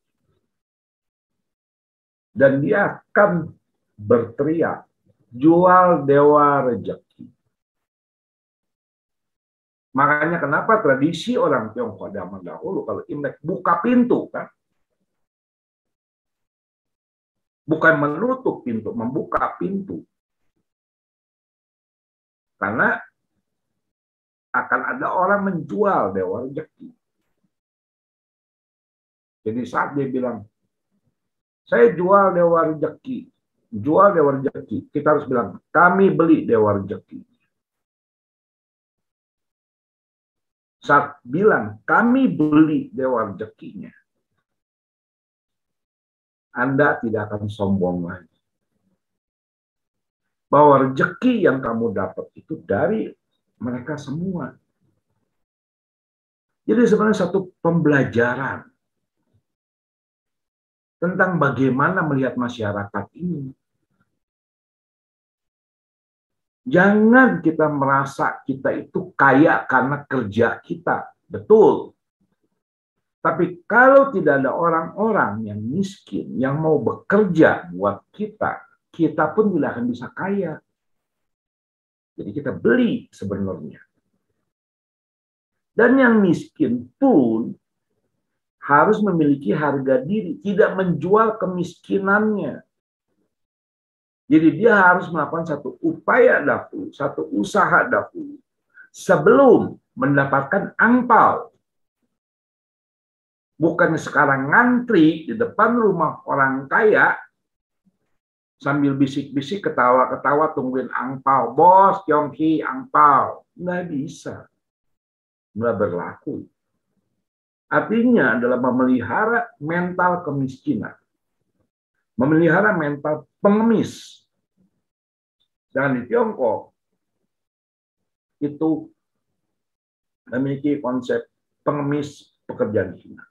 Dan dia akan berteriak, jual dewa rezeki. Makanya kenapa tradisi orang Tionghoa zaman dahulu kalau Imlek buka pintu kan? Bukan menutup pintu, membuka pintu. Karena akan ada orang menjual dewa rezeki. Jadi saat dia bilang, saya jual dewa rezeki, jual dewa rezeki, kita harus bilang, kami beli dewa rezeki. Saat bilang, kami beli dewa rezekinya, Anda tidak akan sombong lagi. Bahwa rezeki yang kamu dapat itu dari mereka semua. Jadi sebenarnya satu pembelajaran tentang bagaimana melihat masyarakat ini. Jangan kita merasa kita itu kaya karena kerja kita. Betul. Tapi kalau tidak ada orang-orang yang miskin, yang mau bekerja buat kita, kita pun tidak akan bisa kaya. Jadi kita beli sebenarnya. Dan yang miskin pun harus memiliki harga diri, tidak menjual kemiskinannya. Jadi dia harus melakukan satu upaya dahulu, satu usaha dahulu, sebelum mendapatkan angpau. Bukan sekarang ngantri di depan rumah orang kaya, sambil bisik-bisik, ketawa-ketawa, tungguin angpau. Bos, Tiongki, angpau. Nggak bisa. Nggak berlaku. Artinya adalah memelihara mental kemiskinan. Memelihara mental pengemis. Dan di Tiongkok, itu memiliki konsep pengemis pekerjaan hina.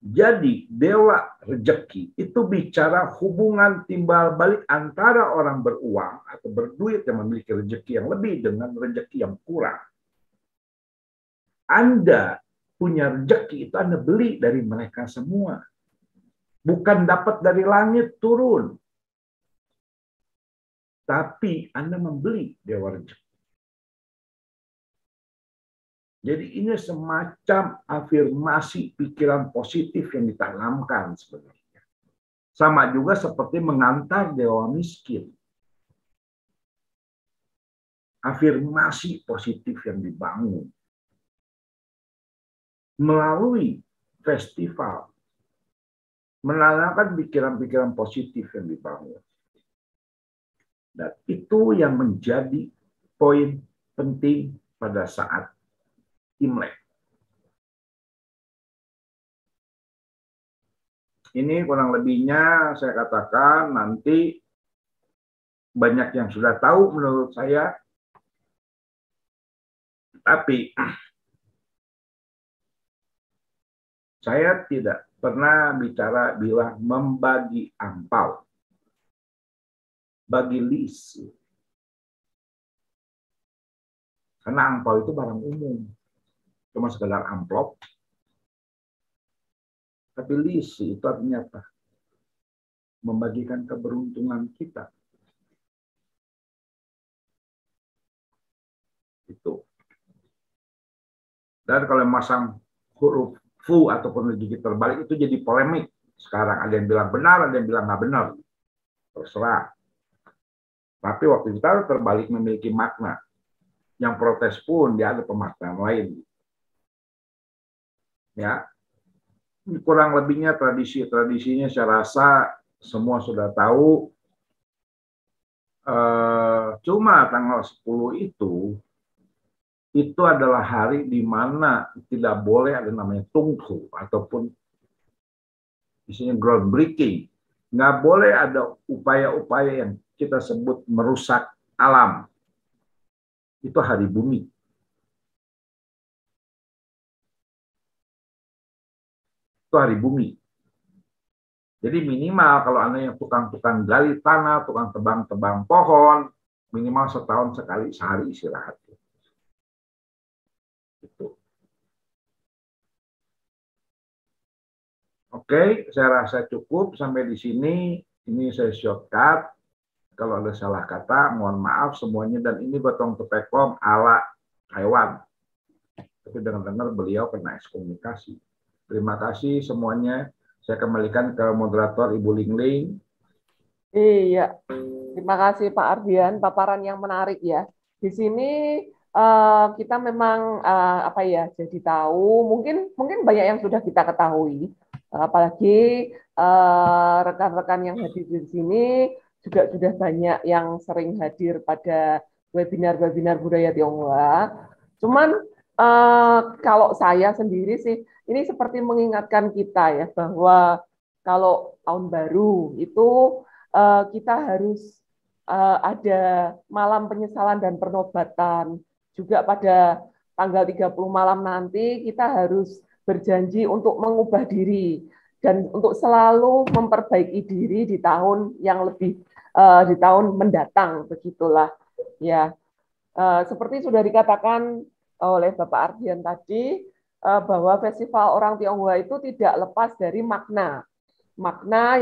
Jadi dewa rejeki itu bicara hubungan timbal balik antara orang beruang atau berduit yang memiliki rejeki yang lebih dengan rejeki yang kurang. Anda punya rejeki itu Anda beli dari mereka semua. Bukan dapat dari langit turun. Tapi Anda membeli dewa rejeki. Jadi ini semacam afirmasi pikiran positif yang ditanamkan sebenarnya. Sama juga seperti mengantar dewa miskin. Afirmasi positif yang dibangun. Melalui festival. Menanamkan pikiran-pikiran positif yang dibangun. Dan itu yang menjadi poin penting pada saat Imlek. Ini kurang lebihnya saya katakan nanti banyak yang sudah tahu menurut saya. Tapi saya tidak pernah bilang membagi angpau. Bagi list. Karena angpau itu barang umum. Cuma sekedar amplop. Tapi lisi itu artinya apa? Membagikan keberuntungan kita. Itu. Dan kalau masang huruf fu ataupun gigi terbalik itu jadi polemik. Sekarang ada yang bilang benar, ada yang bilang nggak benar. Terserah. Tapi waktu kita terbalik memiliki makna. Yang protes pun dia ada pemaknaan lain. Ya, kurang lebihnya tradisinya saya rasa semua sudah tahu. Cuma tanggal 10 itu adalah hari di mana tidak boleh ada namanya tungku ataupun isinya groundbreaking. Nggak boleh ada upaya-upaya yang kita sebut merusak alam. Itu hari bumi. Itu hari bumi. Jadi minimal kalau Anda yang tukang-tukang gali tanah, tukang tebang-tebang pohon, minimal setahun sekali sehari istirahat. Itu. Oke, saya rasa cukup sampai di sini. Ini saya shortcut. Kalau ada salah kata, mohon maaf semuanya. Dan ini gotong tepekong ala Taiwan. Tapi dengar-dengar beliau kena ekskomunikasi. Terima kasih semuanya. Saya kembalikan ke moderator Ibu Lingling. Iya, terima kasih Pak Ardian, paparan yang menarik ya. Di sini kita memang apa ya, jadi tahu, mungkin banyak yang sudah kita ketahui, apalagi rekan-rekan yang hadir di sini juga sudah banyak yang sering hadir pada webinar-webinar budaya Tionghoa. Cuman kalau saya sendiri sih, ini seperti mengingatkan kita ya bahwa kalau tahun baru itu kita harus ada malam penyesalan dan penobatan. Juga pada tanggal 30 malam nanti kita harus berjanji untuk mengubah diri dan untuk selalu memperbaiki diri di tahun yang lebih di tahun mendatang, begitulah ya. Seperti sudah dikatakan oleh Bapak Ardian tadi, bahwa Festival Orang Tionghoa itu tidak lepas dari makna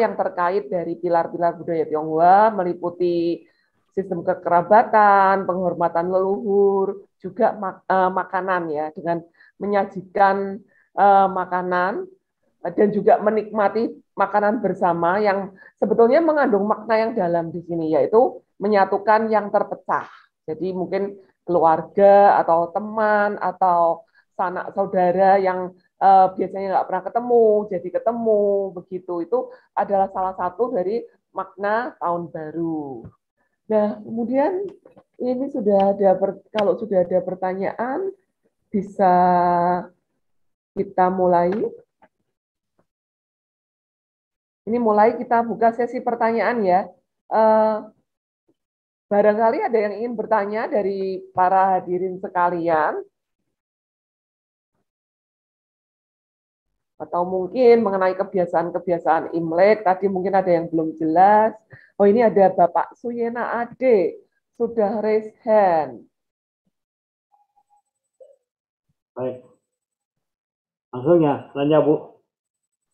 yang terkait dari pilar-pilar budaya Tionghoa, meliputi sistem kekerabatan, penghormatan leluhur, juga makanan ya, dengan menyajikan makanan dan juga menikmati makanan bersama yang sebetulnya mengandung makna yang dalam di sini, yaitu menyatukan yang terpecah. Jadi mungkin keluarga atau teman atau sanak saudara yang biasanya nggak pernah ketemu, jadi ketemu, begitu. Itu adalah salah satu dari makna tahun baru. Nah, kemudian ini kalau sudah ada pertanyaan, bisa kita mulai. Ini mulai kita buka sesi pertanyaan ya. Barangkali ada yang ingin bertanya dari para hadirin sekalian. Atau mungkin mengenai kebiasaan-kebiasaan Imlek, tadi mungkin ada yang belum jelas. Oh, ini ada Bapak Suyena Ade, sudah raise hand. Baik. Langsung ya, nanya Bu.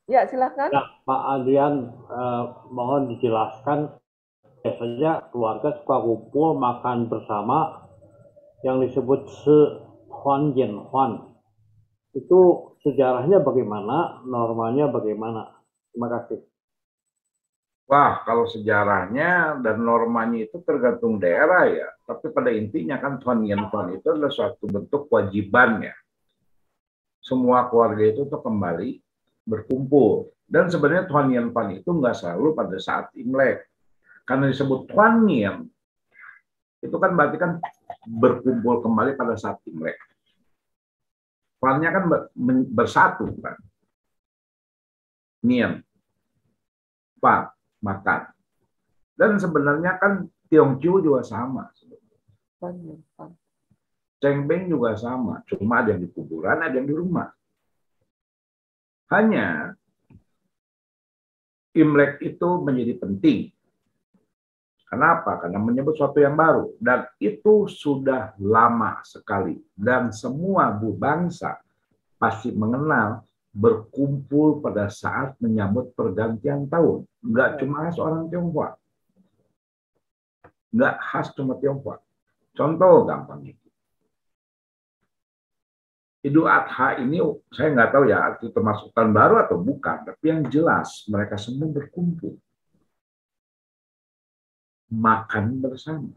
Ya, silakan. Ya, Pak Adrian, mohon dijelaskan. Biasanya keluarga suka kumpul makan bersama yang disebut Huan Yen Huan. Itu sejarahnya bagaimana, normanya bagaimana? Terima kasih. Wah, kalau sejarahnya dan normanya itu tergantung daerah ya. Tapi pada intinya kan Tuan Yen Tuan itu adalah suatu bentuk kewajiban ya. Semua keluarga itu untuk kembali berkumpul. Dan sebenarnya Tuan Yen Tuan itu nggak selalu pada saat Imlek. Karena disebut Tuan Yen, itu kan berarti kan berkumpul kembali pada saat Imlek. Tuannya kan bersatu kan. Nien, Pan, makan. Dan sebenarnya kan Tiongqiu juga sama. Cengbeng juga sama. Cuma ada yang di kuburan, ada yang di rumah. Hanya Imlek itu menjadi penting. Kenapa? Karena menyebut sesuatu yang baru. Dan itu sudah lama sekali. Dan semua bangsa pasti mengenal berkumpul pada saat menyambut pergantian tahun. Enggak cuma khas orang Tionghoa. Enggak khas cuma Tionghoa. Contoh gampang itu. Idul Adha ini saya nggak tahu ya itu termasuk tahun baru atau bukan. Tapi yang jelas mereka semua berkumpul. Makan bersama.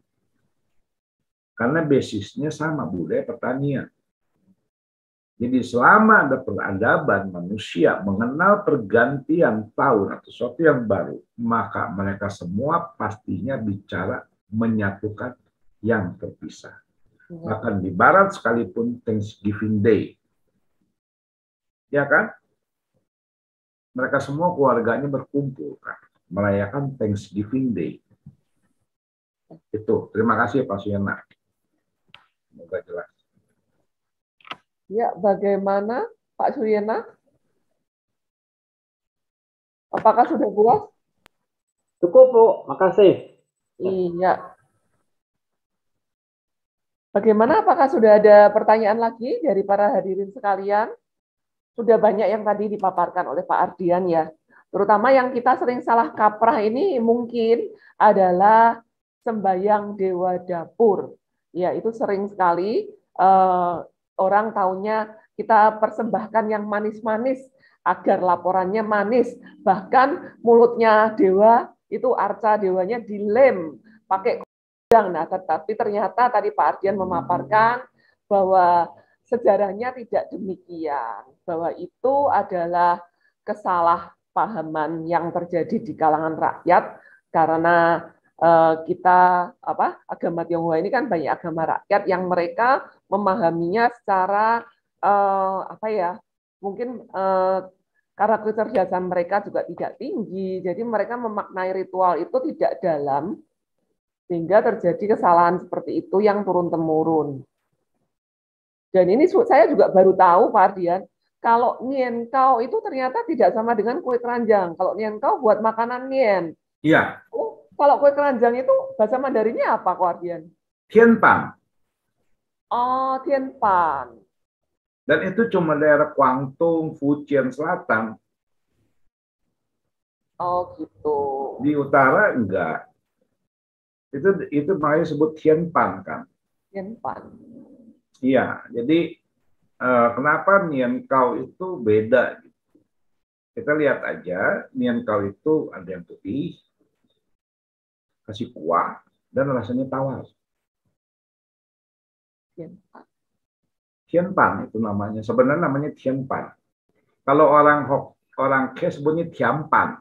Karena basisnya sama, budaya pertanian. Jadi selama ada peradaban manusia mengenal pergantian tahun atau sesuatu yang baru, maka mereka semua pastinya bicara menyatukan yang terpisah. Bahkan di Barat sekalipun Thanksgiving Day. Ya kan? Mereka semua keluarganya berkumpul kan, merayakan Thanksgiving Day. Itu. Terima kasih Pak Suyena. Semoga jelas. Ya, bagaimana Pak Suyena? Apakah sudah puas? Cukup, Bu. Makasih. Iya. Bagaimana? Apakah sudah ada pertanyaan lagi dari para hadirin sekalian? Sudah banyak yang tadi dipaparkan oleh Pak Ardian ya. Terutama yang kita sering salah kaprah ini mungkin adalah sembayang Dewa Dapur. Ya, itu sering sekali orang taunya kita persembahkan yang manis-manis agar laporannya manis. Bahkan mulutnya dewa itu arca dewanya dilem pakai kudang. Nah, tetapi ternyata tadi Pak Ardian memaparkan bahwa sejarahnya tidak demikian. Bahwa itu adalah kesalahpahaman yang terjadi di kalangan rakyat karena kita agama Tionghoa ini kan banyak agama rakyat yang mereka memahaminya secara mungkin karena kecerdasan mereka juga tidak tinggi, jadi mereka memaknai ritual itu tidak dalam sehingga terjadi kesalahan seperti itu yang turun temurun. Dan ini saya juga baru tahu Pak Ardian, kalau Nien Kau itu ternyata tidak sama dengan kue keranjang. Kalau Nien Kau buat makanan Nien. Iya. Kalau kue keranjang itu bahasa Mandarinnya apa, Ko Ardian? Tianpan. Oh, Tianpan. Dan itu cuma daerah Guangdong, Fujian Selatan. Oh, gitu. Di utara enggak. Itu makanya disebut Tianpan kan. Tianpan. Iya, jadi kenapa Nien Kau itu beda? Kita lihat aja, Nien Kau itu ada yang putih, kasih kuah, dan rasanya tawar. Tianpan. Tianpan itu namanya. Sebenarnya namanya Tianpan. Kalau orang Ke sebutnya Tianpan.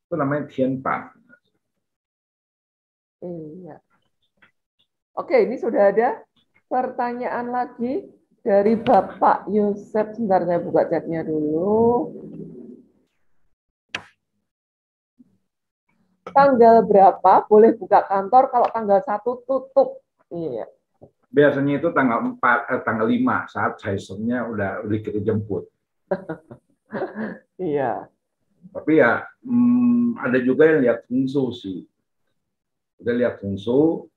Itu namanya Tianpan. Iya. Oke, ini sudah ada pertanyaan lagi dari Bapak Yusef. Sebentar saya buka chatnya dulu. Tanggal berapa boleh buka kantor kalau tanggal 1 tutup? Iya. Biasanya itu tanggal 5 saat Caesarnya udah kita jemput. Iya. Tapi ya ada juga yang lihat fungsu sih. Kita lihat fungsu,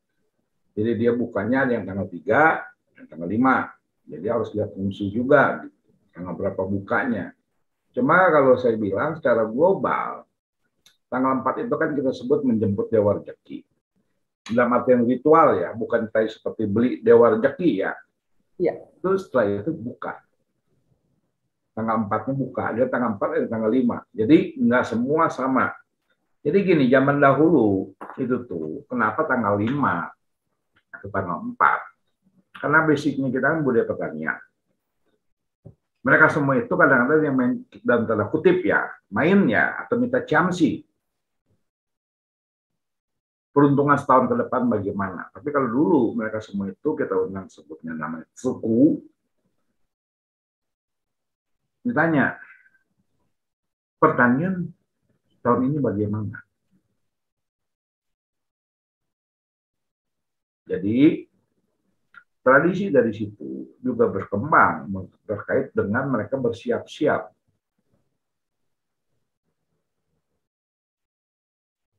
jadi dia bukanya ada yang tanggal 3, yang tanggal 5. Jadi harus lihat fungsu juga, gitu. Tanggal berapa bukanya. Cuma kalau saya bilang secara global, tanggal 4 itu kan kita sebut menjemput dewa rezeki. Dalam artian ritual ya, bukan kayak seperti beli dewa rezeki ya. Iya. Terus setelah itu buka. Tanggal 4-nya buka, ada tanggal 4, ada tanggal 5. Jadi nggak semua sama. Jadi gini, zaman dahulu itu tuh, kenapa tanggal 5 atau tanggal 4? Karena basicnya kita kan budaya pertanian. Mereka semua itu kadang-kadang yang main dalam tanda kutip ya, main ya, atau minta ciamsi. Peruntungan setahun ke depan bagaimana. Tapi kalau dulu mereka semua itu kita undang sebutnya namanya suku, ditanya, pertanian tahun ini bagaimana? Jadi tradisi dari situ juga berkembang terkait dengan mereka bersiap-siap.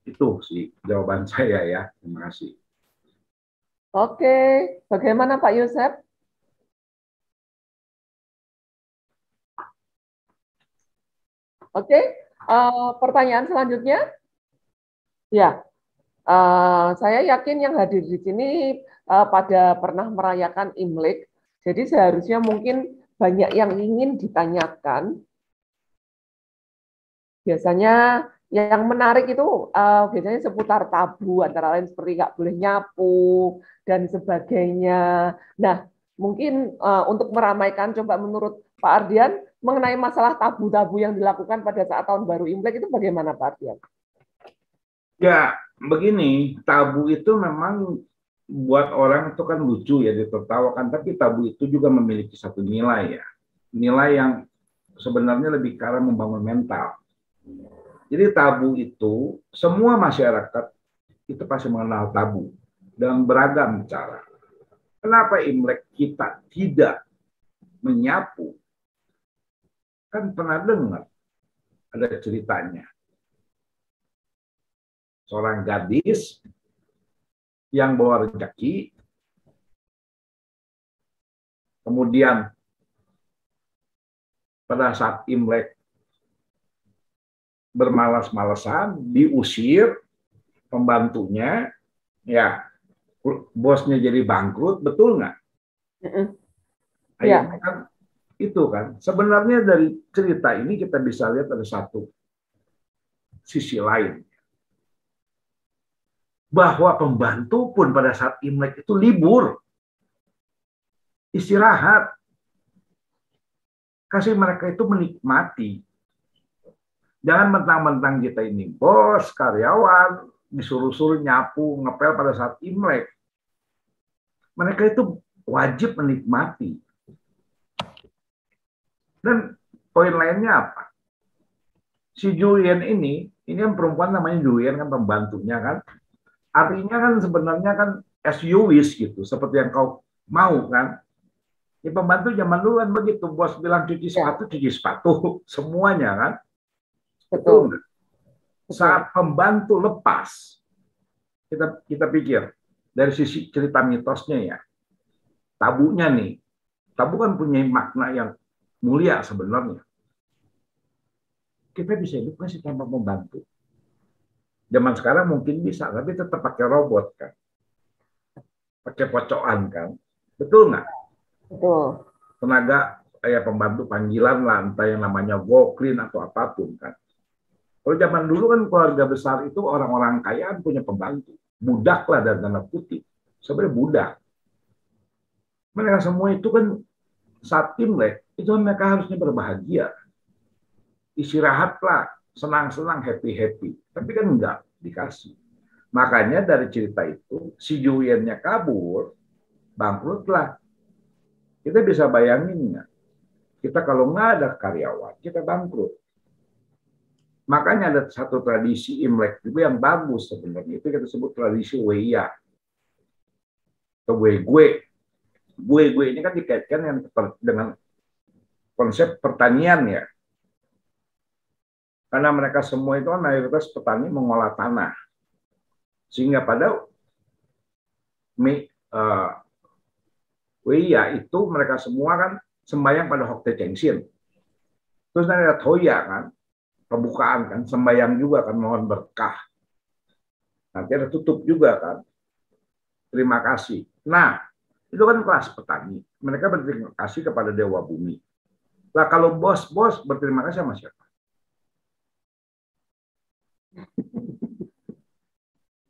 Itu sih jawaban saya ya. Terima kasih. Oke, bagaimana Pak Yosep? Oke, pertanyaan selanjutnya. Ya, saya yakin yang hadir di sini pada pernah merayakan Imlek. Jadi seharusnya mungkin banyak yang ingin ditanyakan. Biasanya yang menarik itu biasanya seputar tabu, antara lain seperti nggak boleh nyapu dan sebagainya. Nah, mungkin untuk meramaikan, coba menurut Pak Ardian mengenai masalah tabu-tabu yang dilakukan pada saat tahun baru Imlek itu bagaimana Pak Ardian? Ya, begini, tabu itu memang buat orang itu kan lucu ya, ditertawakan, tapi tabu itu juga memiliki satu nilai ya. Nilai yang sebenarnya lebih ke arah membangun mental. Jadi tabu itu, semua masyarakat itu pasti mengenal tabu dengan beragam cara. Kenapa Imlek kita tidak menyapu? Kan pernah dengar ada ceritanya. Seorang gadis yang bawa rezeki, kemudian pada saat Imlek bermalas-malasan, diusir pembantunya, ya bosnya jadi bangkrut, betul nggak? Akhirnya kan itu kan. Sebenarnya dari cerita ini kita bisa lihat ada satu sisi lain. Bahwa pembantu pun pada saat Imlek itu libur. Istirahat. Kasih mereka itu menikmati. Jangan mentang-mentang kita ini bos, karyawan, disuruh-suruh nyapu, ngepel pada saat Imlek. Mereka itu wajib menikmati. Dan poin lainnya apa? Si Julian ini yang perempuan namanya Julian kan pembantunya kan. Artinya kan sebenarnya kan as you wish gitu, seperti yang kau mau kan. Ya pembantu zaman dulu kan begitu, bos bilang cuci sepatu, semuanya kan. Betul. Saat pembantu lepas, kita pikir dari sisi cerita mitosnya ya, tabunya nih, tabu kan punya makna yang mulia sebenarnya. Kita bisa hidup nggak sih tanpa pembantu? Zaman sekarang mungkin bisa, tapi tetap pakai robot kan, pakai pocokan kan, betul nggak? Betul. Tenaga kayak pembantu panggilan lah, entah yang namanya go clean atau apapun kan. Kalau zaman dulu kan keluarga besar itu orang-orang kaya punya pembantu, budak lah dan tanda kutip, sebenarnya budak. Mereka semua itu kan saat Imlek itu mereka harusnya berbahagia, istirahatlah, senang-senang, happy-happy. Tapi kan enggak dikasih. Makanya dari cerita itu, si Juliannya kabur, bangkrutlah. Kita bisa bayangin nggak? Kita kalau nggak ada karyawan, kita bangkrut. Makanya ada satu tradisi Imlek juga yang bagus sebenarnya. Itu kita sebut tradisi Weya. Atau Wegue. Wegue ini kan dikaitkan dengan konsep pertanian ya. Karena mereka semua itu kan mayoritas petani mengolah tanah. Sehingga pada Wia itu mereka semua kan sembahyang pada Hokte Chengsin. Terus nanti ada Toya kan, pembukaan kan, sembahyang juga kan, mohon berkah. Nanti ada tutup juga kan, terima kasih. Nah, itu kan kelas petani. Mereka berterima kasih kepada Dewa Bumi. Lah kalau bos-bos berterima kasih sama siapa?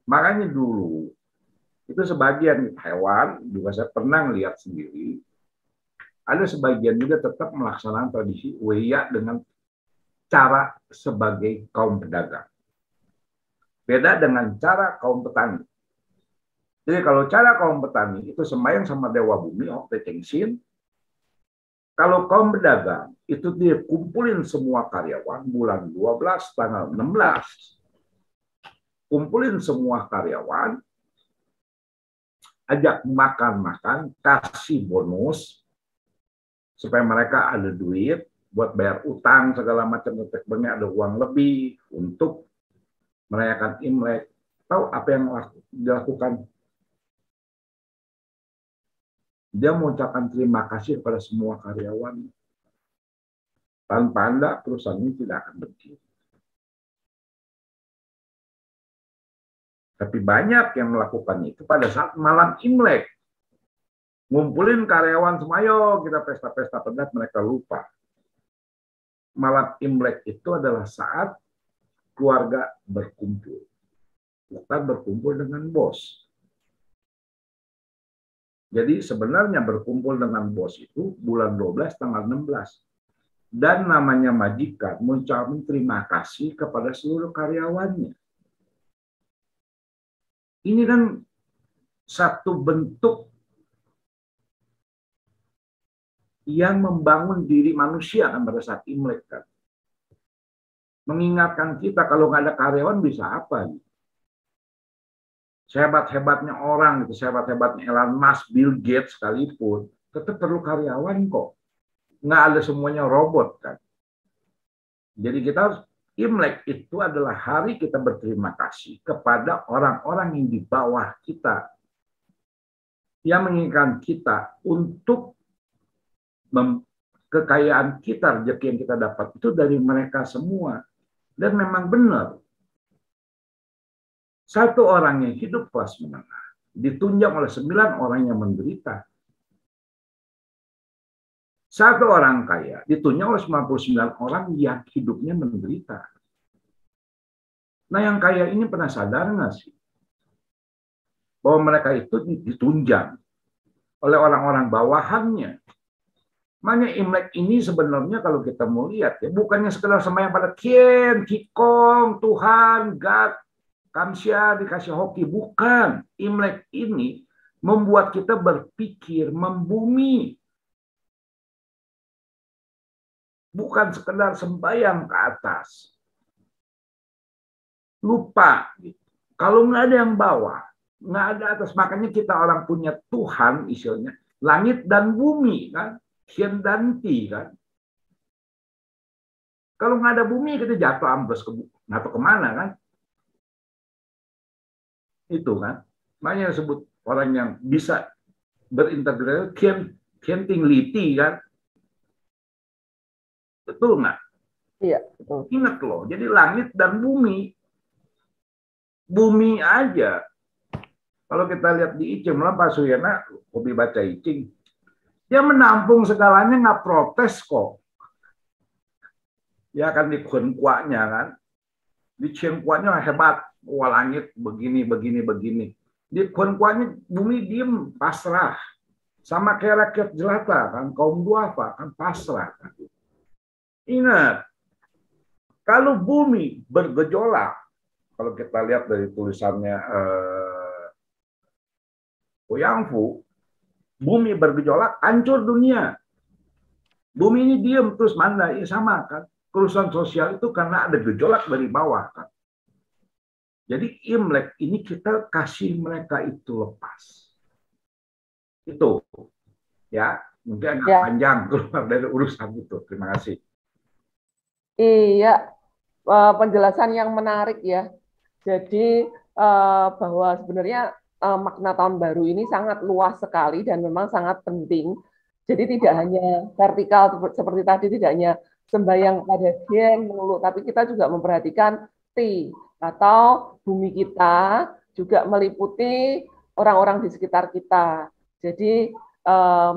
Makanya dulu itu sebagian hewan juga saya pernah lihat sendiri. Ada sebagian juga tetap melaksanakan tradisi Weya dengan cara sebagai kaum pedagang. Beda dengan cara kaum petani. Jadi kalau cara kaum petani itu sembahyang sama Dewa Bumi, Hokte Chengsin. Kalau kaum pedagang itu dia kumpulin semua karyawan bulan 12 tanggal 16. Kumpulin semua karyawan, ajak makan-makan, kasih bonus supaya mereka ada duit buat bayar utang segala macam, ada uang lebih untuk merayakan Imlek. Tahu apa yang dilakukan? Dia mengucapkan terima kasih kepada semua karyawan. Tanpa Anda, perusahaan ini tidak akan berdiri. Tapi banyak yang melakukan itu pada saat malam Imlek. Ngumpulin karyawan semua, ayo kita pesta-pesta pedat, mereka lupa. Malam Imlek itu adalah saat keluarga berkumpul. Bukan berkumpul dengan bos. Jadi sebenarnya berkumpul dengan bos itu bulan 12 tanggal 16. Dan namanya majikan mengucapkan terima kasih kepada seluruh karyawannya. Ini kan satu bentuk yang membangun diri manusia kan pada saat Imlek kan. Mengingatkan kita kalau nggak ada karyawan bisa apa? Sehebat-hebatnya orang, gitu, sehebat-hebatnya Elon Musk, Bill Gates sekalipun, tetap perlu karyawan kok. Nggak ada semuanya robot kan. Jadi kita harus Imlek itu adalah hari kita berterima kasih kepada orang-orang yang di bawah kita. Yang menginginkan kita untuk kekayaan kita, rezeki yang kita dapat itu dari mereka semua. Dan memang benar. Satu orang yang hidup kelas menengah ditunjang oleh 9 orang yang menderita. Satu orang kaya ditunjang oleh 99 orang yang hidupnya menderita. Nah yang kaya ini pernah sadar nggak sih? Bahwa mereka itu ditunjang oleh orang-orang bawahannya. Makanya Imlek ini sebenarnya kalau kita mau lihat ya bukannya sekedar sembahyang pada Kien, Kikong, Tuhan, God, Kamsia, dikasih hoki. Bukan. Imlek ini membuat kita berpikir, membumi. Bukan sekedar sembahyang ke atas. Lupa. Kalau nggak ada yang bawah, nggak ada atas. Makanya kita orang punya Tuhan, istilahnya, langit dan bumi. Kan? Hien dan Ti. Kan? Kalau nggak ada bumi, kita jatuh ambles nggak tahu kemana. Kan? Itu kan. Makanya disebut orang yang bisa berintegrasi, Hien Ting Li Ti. Kan? Betul nggak? Iya, betul. Ingat loh, jadi langit dan bumi. Bumi aja. Kalau kita lihat di Icing, malah Pak Suyana hobi baca Icing. Dia menampung segalanya, nggak protes kok. Ya kan di Kuenkuanya kan. Di Ciengkuanya hebat. Wah langit begini, begini, begini. Di Kuenkuanya bumi diem, pasrah. Sama kayak rakyat jelata kan, kaum duafa kan pasrah. Kan. Ingat, kalau bumi bergejolak, kalau kita lihat dari tulisannya Ouyang-fu, bumi bergejolak, hancur dunia. Bumi ini diam terus mana? Ya sama kan. Kerusuhan sosial itu karena ada gejolak dari bawah kan. Jadi Imlek ini kita kasih mereka itu lepas. Itu ya. Mungkin agak Ya, panjang keluar dari urusan itu. Terima kasih. iya, penjelasan yang menarik ya. Jadi bahwa sebenarnya makna tahun baru ini sangat luas sekali dan memang sangat penting. Jadi tidak hanya vertikal seperti tadi, tidak hanya sembahyang pada Dieng melulu, tapi kita juga memperhatikan Ti atau bumi kita juga meliputi orang-orang di sekitar kita. Jadi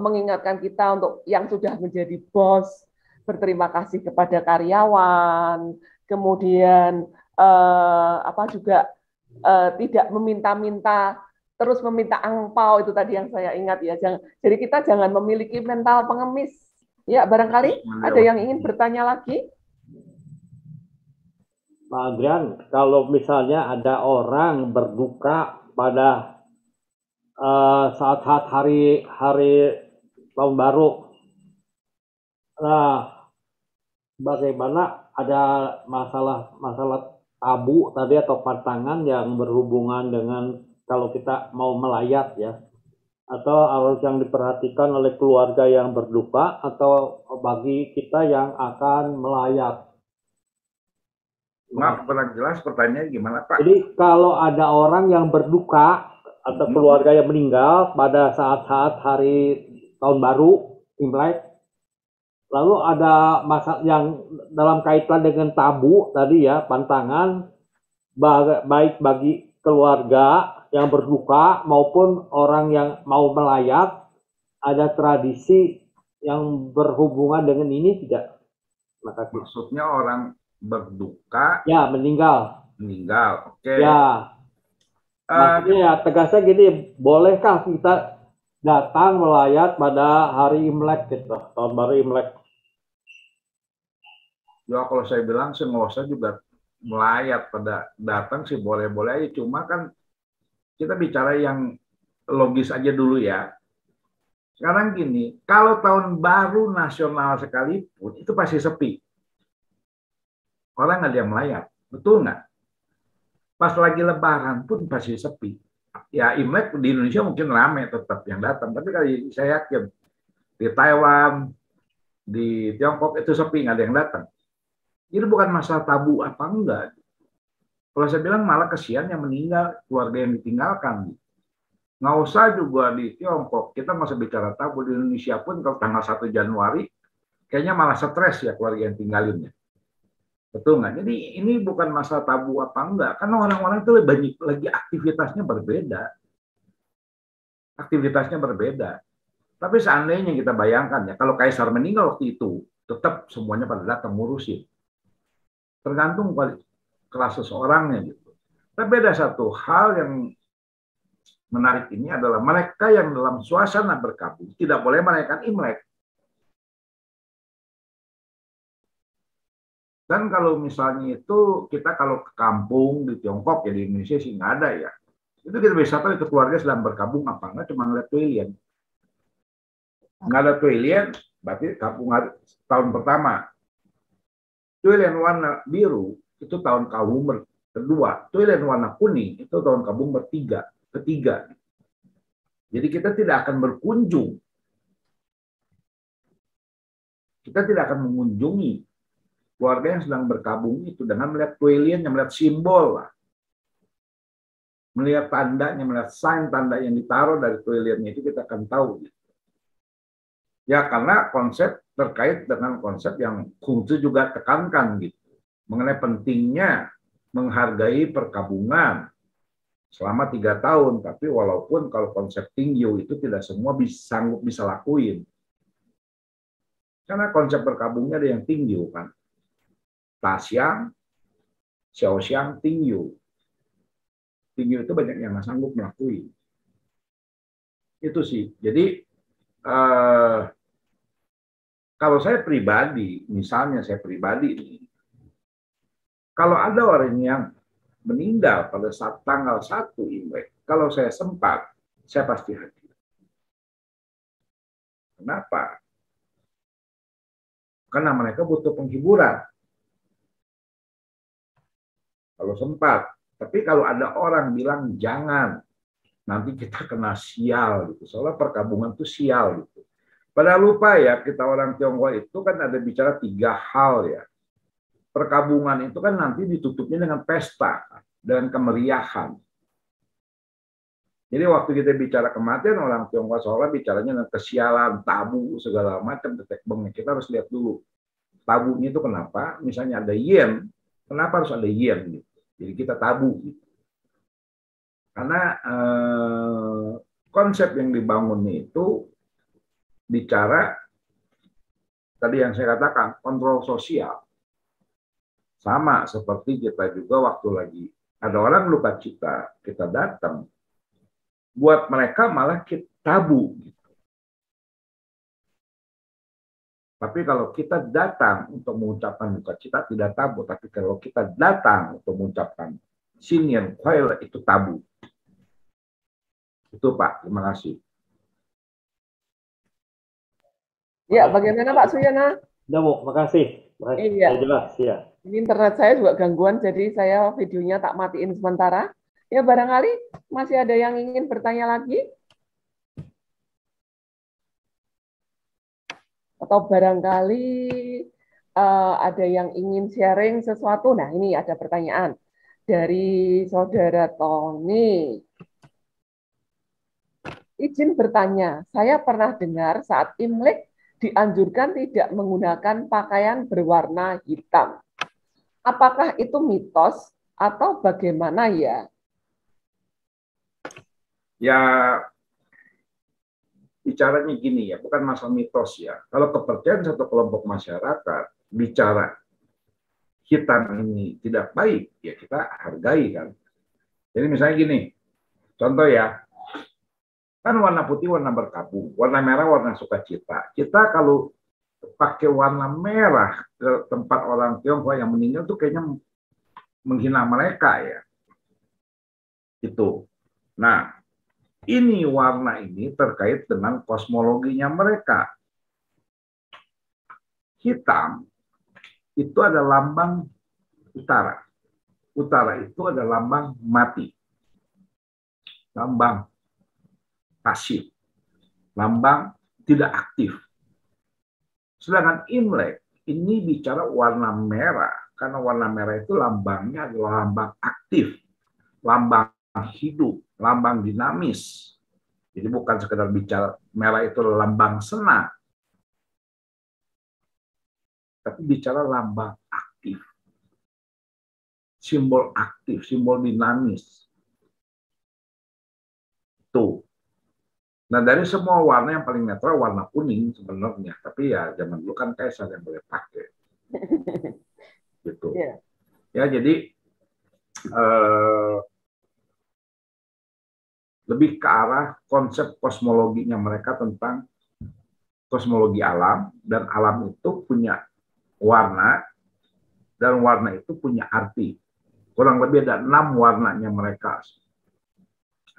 mengingatkan kita untuk yang sudah menjadi bos, berterima kasih kepada karyawan, kemudian apa juga tidak meminta-minta terus meminta angpau itu tadi yang saya ingat ya. Jadi kita jangan memiliki mental pengemis. Ya, barangkali ada yang ingin bertanya lagi. Pak Adrian, kalau misalnya ada orang berduka pada saat-saat hari tahun baru, nah bagaimana ada masalah tabu tadi atau pantangan yang berhubungan dengan kalau kita mau melayat ya, atau harus yang diperhatikan oleh keluarga yang berduka atau bagi kita yang akan melayat. Maaf, kurang jelas pertanyaannya gimana, Pak? Jadi kalau ada orang yang berduka atau keluarga yang meninggal pada saat-saat hari tahun baru, Imlek, lalu ada masalah yang dalam kaitan dengan tabu tadi ya, pantangan, baik bagi keluarga yang berduka maupun orang yang mau melayat, ada tradisi yang berhubungan dengan ini tidak? Makasih. Maksudnya orang berduka, ya meninggal. Oke. Ya, maksudnya ya tegasnya gini, bolehkah kita datang melayat pada hari Imlek gitu, tahun baru Imlek? Ya kalau saya bilang sih nggak usah juga melayat pada datang sih boleh-boleh aja. Cuma kan kita bicara yang logis aja dulu ya. Sekarang gini, kalau tahun baru nasional sekalipun itu pasti sepi. Orang nggak ada yang melayat, betul nggak? Pas lagi Lebaran pun pasti sepi. Ya Imlek di Indonesia mungkin ramai tetap yang datang, tapi kali saya yakin di Taiwan, di Tiongkok itu sepi nggak ada yang datang. Jadi bukan masalah tabu apa enggak. Kalau saya bilang malah kesian yang meninggal, keluarga yang ditinggalkan. Nggak usah juga di Tiongkok, kita nggak usah bicara tabu. Di Indonesia pun kalau tanggal 1 Januari, kayaknya malah stres ya keluarga yang tinggalinnya. Betul nggak? Jadi ini bukan masalah tabu apa enggak, karena orang-orang itu banyak lagi aktivitasnya berbeda. Aktivitasnya berbeda. Tapi seandainya kita bayangkan ya, kalau Kaisar meninggal waktu itu, tetap semuanya pada datang ngurusin. Tergantung kelas seseorangnya gitu. Tapi ada satu hal yang menarik ini adalah mereka yang dalam suasana berkabung tidak boleh merayakan Imlek. Dan kalau misalnya itu kita kalau ke kampung di Tiongkok ya di Indonesia sih nggak ada ya. Itu kita bisa tahu itu keluarga sedang berkabung apa enggak cuma ngeliat tuilian. Nggak ada tuilian berarti kampung tahun pertama. Tuilian warna biru itu tahun kabung kedua. Tuilian warna kuning itu tahun kabung ketiga. Jadi kita tidak akan berkunjung. Kita tidak akan mengunjungi keluarga yang sedang berkabung itu dengan melihat tuilian, yang melihat simbol lah. Melihat tandanya, melihat sign tanda yang ditaruh dari tuiliannya itu kita akan tahu. Ya karena konsep terkait dengan konsep yang Kungfu juga tekankan gitu. Mengenai pentingnya menghargai perkabungan selama 3 tahun. Tapi walaupun kalau konsep Tingyu itu tidak semua sanggup bisa lakuin. Karena konsep berkabungnya ada yang Tingyu kan. Taxiang, Xiaoxiang, Tingyu. Tingyu itu banyak yang nggak sanggup melakukan. Itu sih. Jadi kalau saya pribadi, misalnya saya pribadi nih, kalau ada orang yang meninggal pada saat tanggal 1 Imlek, kalau saya sempat, saya pasti hadir. Kenapa? Karena mereka butuh penghiburan. Kalau sempat. Tapi kalau ada orang bilang jangan, nanti kita kena sial gitu. Soalnya perkabungan itu sial gitu. Pada lupa ya, kita orang Tionghoa itu kan ada bicara 3 hal ya. Perkabungan itu kan nanti ditutupnya dengan pesta, dengan kemeriahan. Jadi waktu kita bicara kematian, orang Tionghoa seolah bicaranya dengan kesialan, tabu, segala macam, detek bengek. Kita harus lihat dulu. Tabunya itu kenapa? Misalnya ada yen, kenapa harus ada yen? Gitu. Jadi kita tabu. Gitu. Karena konsep yang dibangun itu bicara, tadi yang saya katakan, kontrol sosial. Sama seperti kita juga waktu lagi ada orang luka cita, kita datang. Buat mereka malah kita tabu. Gitu. Tapi kalau kita datang untuk mengucapkan luka cita, tidak tabu. Tapi kalau kita datang untuk mengucapkan Sinian Kuala, itu tabu. Itu Pak, terima kasih. Ya, bagaimana Pak Suyana? Ya, Bu, makasih. Iya. Jelas, ya. Ini internet saya juga gangguan, jadi saya videonya tak matiin sementara. Ya, barangkali masih ada yang ingin bertanya lagi? Atau barangkali ada yang ingin sharing sesuatu? Nah, ini ada pertanyaan dari Saudara Tony. Izin bertanya, saya pernah dengar saat Imlek dianjurkan tidak menggunakan pakaian berwarna hitam. Apakah itu mitos atau bagaimana ya? Ya, bicaranya gini ya, bukan masalah mitos ya. Kalau kepercayaan satu kelompok masyarakat bicara hitam ini tidak baik, ya kita hargai kan. Jadi misalnya gini, contoh ya, kan warna putih warna berkabung, warna merah warna sukacita. Kita kalau pakai warna merah ke tempat orang Tionghoa yang meninggal tuh kayaknya menghina mereka ya. Itu. Nah, ini warna ini terkait dengan kosmologinya mereka. Hitam itu ada lambang utara. Utara itu ada lambang mati. Lambang pasif. Lambang tidak aktif. Sedangkan Imlek ini bicara warna merah. Karena warna merah itu lambangnya adalah lambang aktif. Lambang hidup. Lambang dinamis. Jadi bukan sekedar bicara merah itu lambang senang. Tapi bicara lambang aktif. Simbol aktif, simbol dinamis. Tuh. Nah, dari semua warna yang paling netral warna kuning sebenarnya. Tapi ya zaman dulu kan Kaisar yang boleh pakai. Gitu. Yeah. Ya, jadi lebih ke arah konsep kosmologinya mereka tentang kosmologi alam, dan alam itu punya warna, dan warna itu punya arti. Kurang lebih ada 6 warnanya mereka.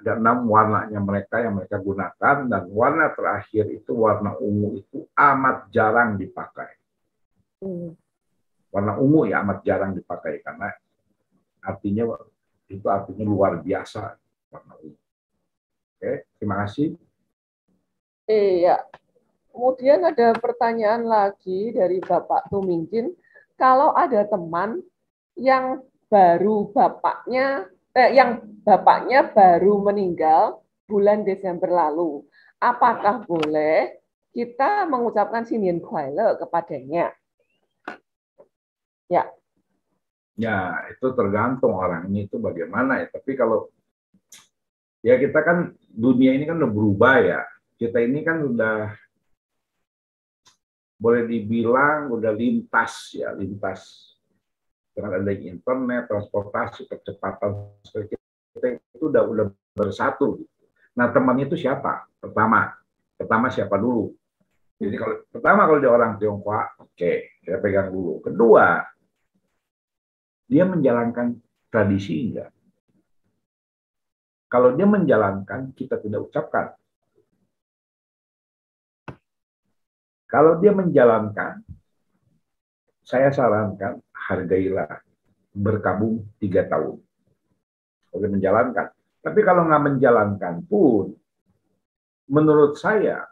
Ada 6 warnanya mereka yang mereka gunakan, dan warna terakhir itu warna ungu itu amat jarang dipakai. Warna ungu ya amat jarang dipakai karena artinya itu artinya luar biasa warna ungu. Oke, terima kasih. Iya. Kemudian ada pertanyaan lagi dari Bapak Tumingkin. Kalau ada teman yang bapaknya baru meninggal bulan Desember lalu, apakah boleh kita mengucapkan Sinian Kuala kepadanya? Ya. Ya, itu tergantung orangnya itu bagaimana ya. Tapi kalau ya kita kan dunia ini kan udah berubah ya. Kita ini kan udah boleh dibilang udah lintas ya, lintas dengan adanya internet, transportasi, kecepatan kita itu udah bersatu. Nah, temannya itu siapa? Pertama siapa dulu? Jadi kalau dia orang Tionghoa, oke, saya pegang dulu. Kedua, dia menjalankan tradisi enggak? Kalau dia menjalankan, kita tidak ucapkan. Kalau dia menjalankan, saya sarankan hargailah, berkabung 3 tahun. Kalau menjalankan. Tapi kalau nggak menjalankan pun, menurut saya,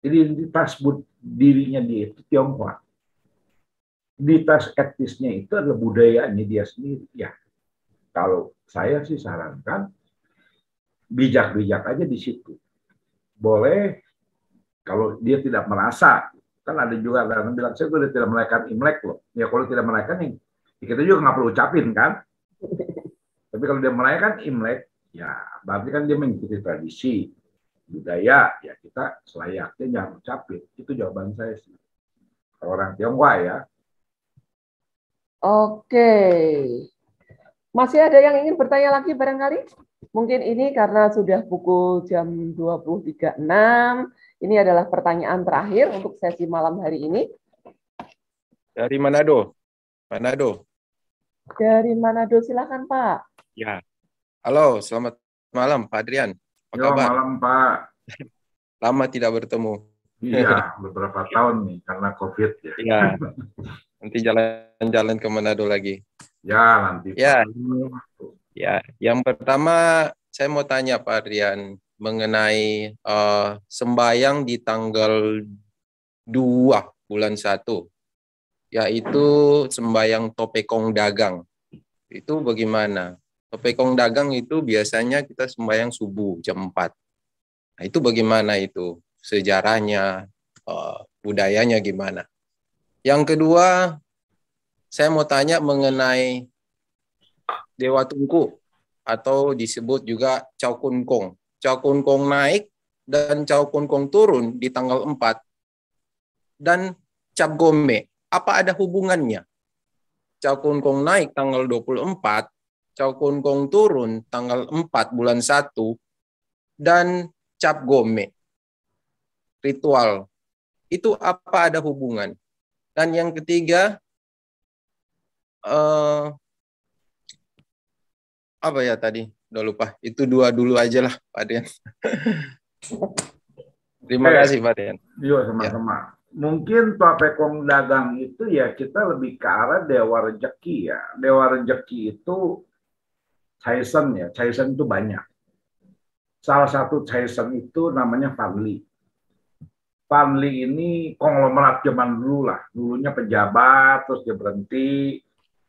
identitas dirinya dia itu Tionghoa. Identitas etnisnya itu adalah budayanya dia sendiri. Ya, kalau saya sih sarankan bijak-bijak aja di situ. Boleh kalau dia tidak merasa, kan ada juga orang bilang saya udah tidak merayakan Imlek loh. Ya kalau tidak merayakan, ya kita juga nggak perlu ucapin kan. Tapi kalau dia merayakan Imlek, ya berarti kan dia mengikuti tradisi budaya, ya kita selayaknya jangan ucapin. Itu jawaban saya sih. Kalau orang Tionghoa ya. Oke. Masih ada yang ingin bertanya lagi barangkali? Mungkin ini karena sudah pukul jam 23.06. Ini adalah pertanyaan terakhir untuk sesi malam hari ini. Dari Manado. Manado. Dari Manado, silakan Pak. Ya. Halo, selamat malam Pak Adrian. Apa kabar? Malam Pak. Lama tidak bertemu. Iya, beberapa tahun nih karena COVID ya. Iya. Nanti jalan-jalan ke Manado lagi. Ya, nanti. Ya. Ya, yang pertama saya mau tanya Pak Adrian mengenai sembahyang di tanggal 2 bulan 1, yaitu sembahyang Topekong Dagang. Itu bagaimana? Topekong Dagang itu biasanya kita sembahyang subuh jam 4. Nah, itu bagaimana itu? Sejarahnya, budayanya gimana? Yang kedua, saya mau tanya mengenai Dewa Tungku atau disebut juga Chow Kun Kong. Chow Kun Kong naik dan Chow Kun Kong turun di tanggal 4. Dan Cap Gome, apa ada hubungannya? Chow Kun Kong naik tanggal 24, Chow Kun Kong turun tanggal 4 bulan 1, dan Cap Gome, ritual. Itu apa ada hubungan? Dan yang ketiga, apa ya tadi? Udah lupa. Itu 2 dulu aja lah, Pak Dian. Terima kasih, Pak Dian. Iya, sama-sama. Ya. Mungkin Topekong Dagang itu ya kita lebih ke arah dewa rezeki ya. Dewa rezeki itu Caisen ya. Caisen itu banyak. Salah satu Caisen itu namanya Fanli. Fanli ini konglomerat zaman dulu lah. Dulunya pejabat, terus dia berhenti,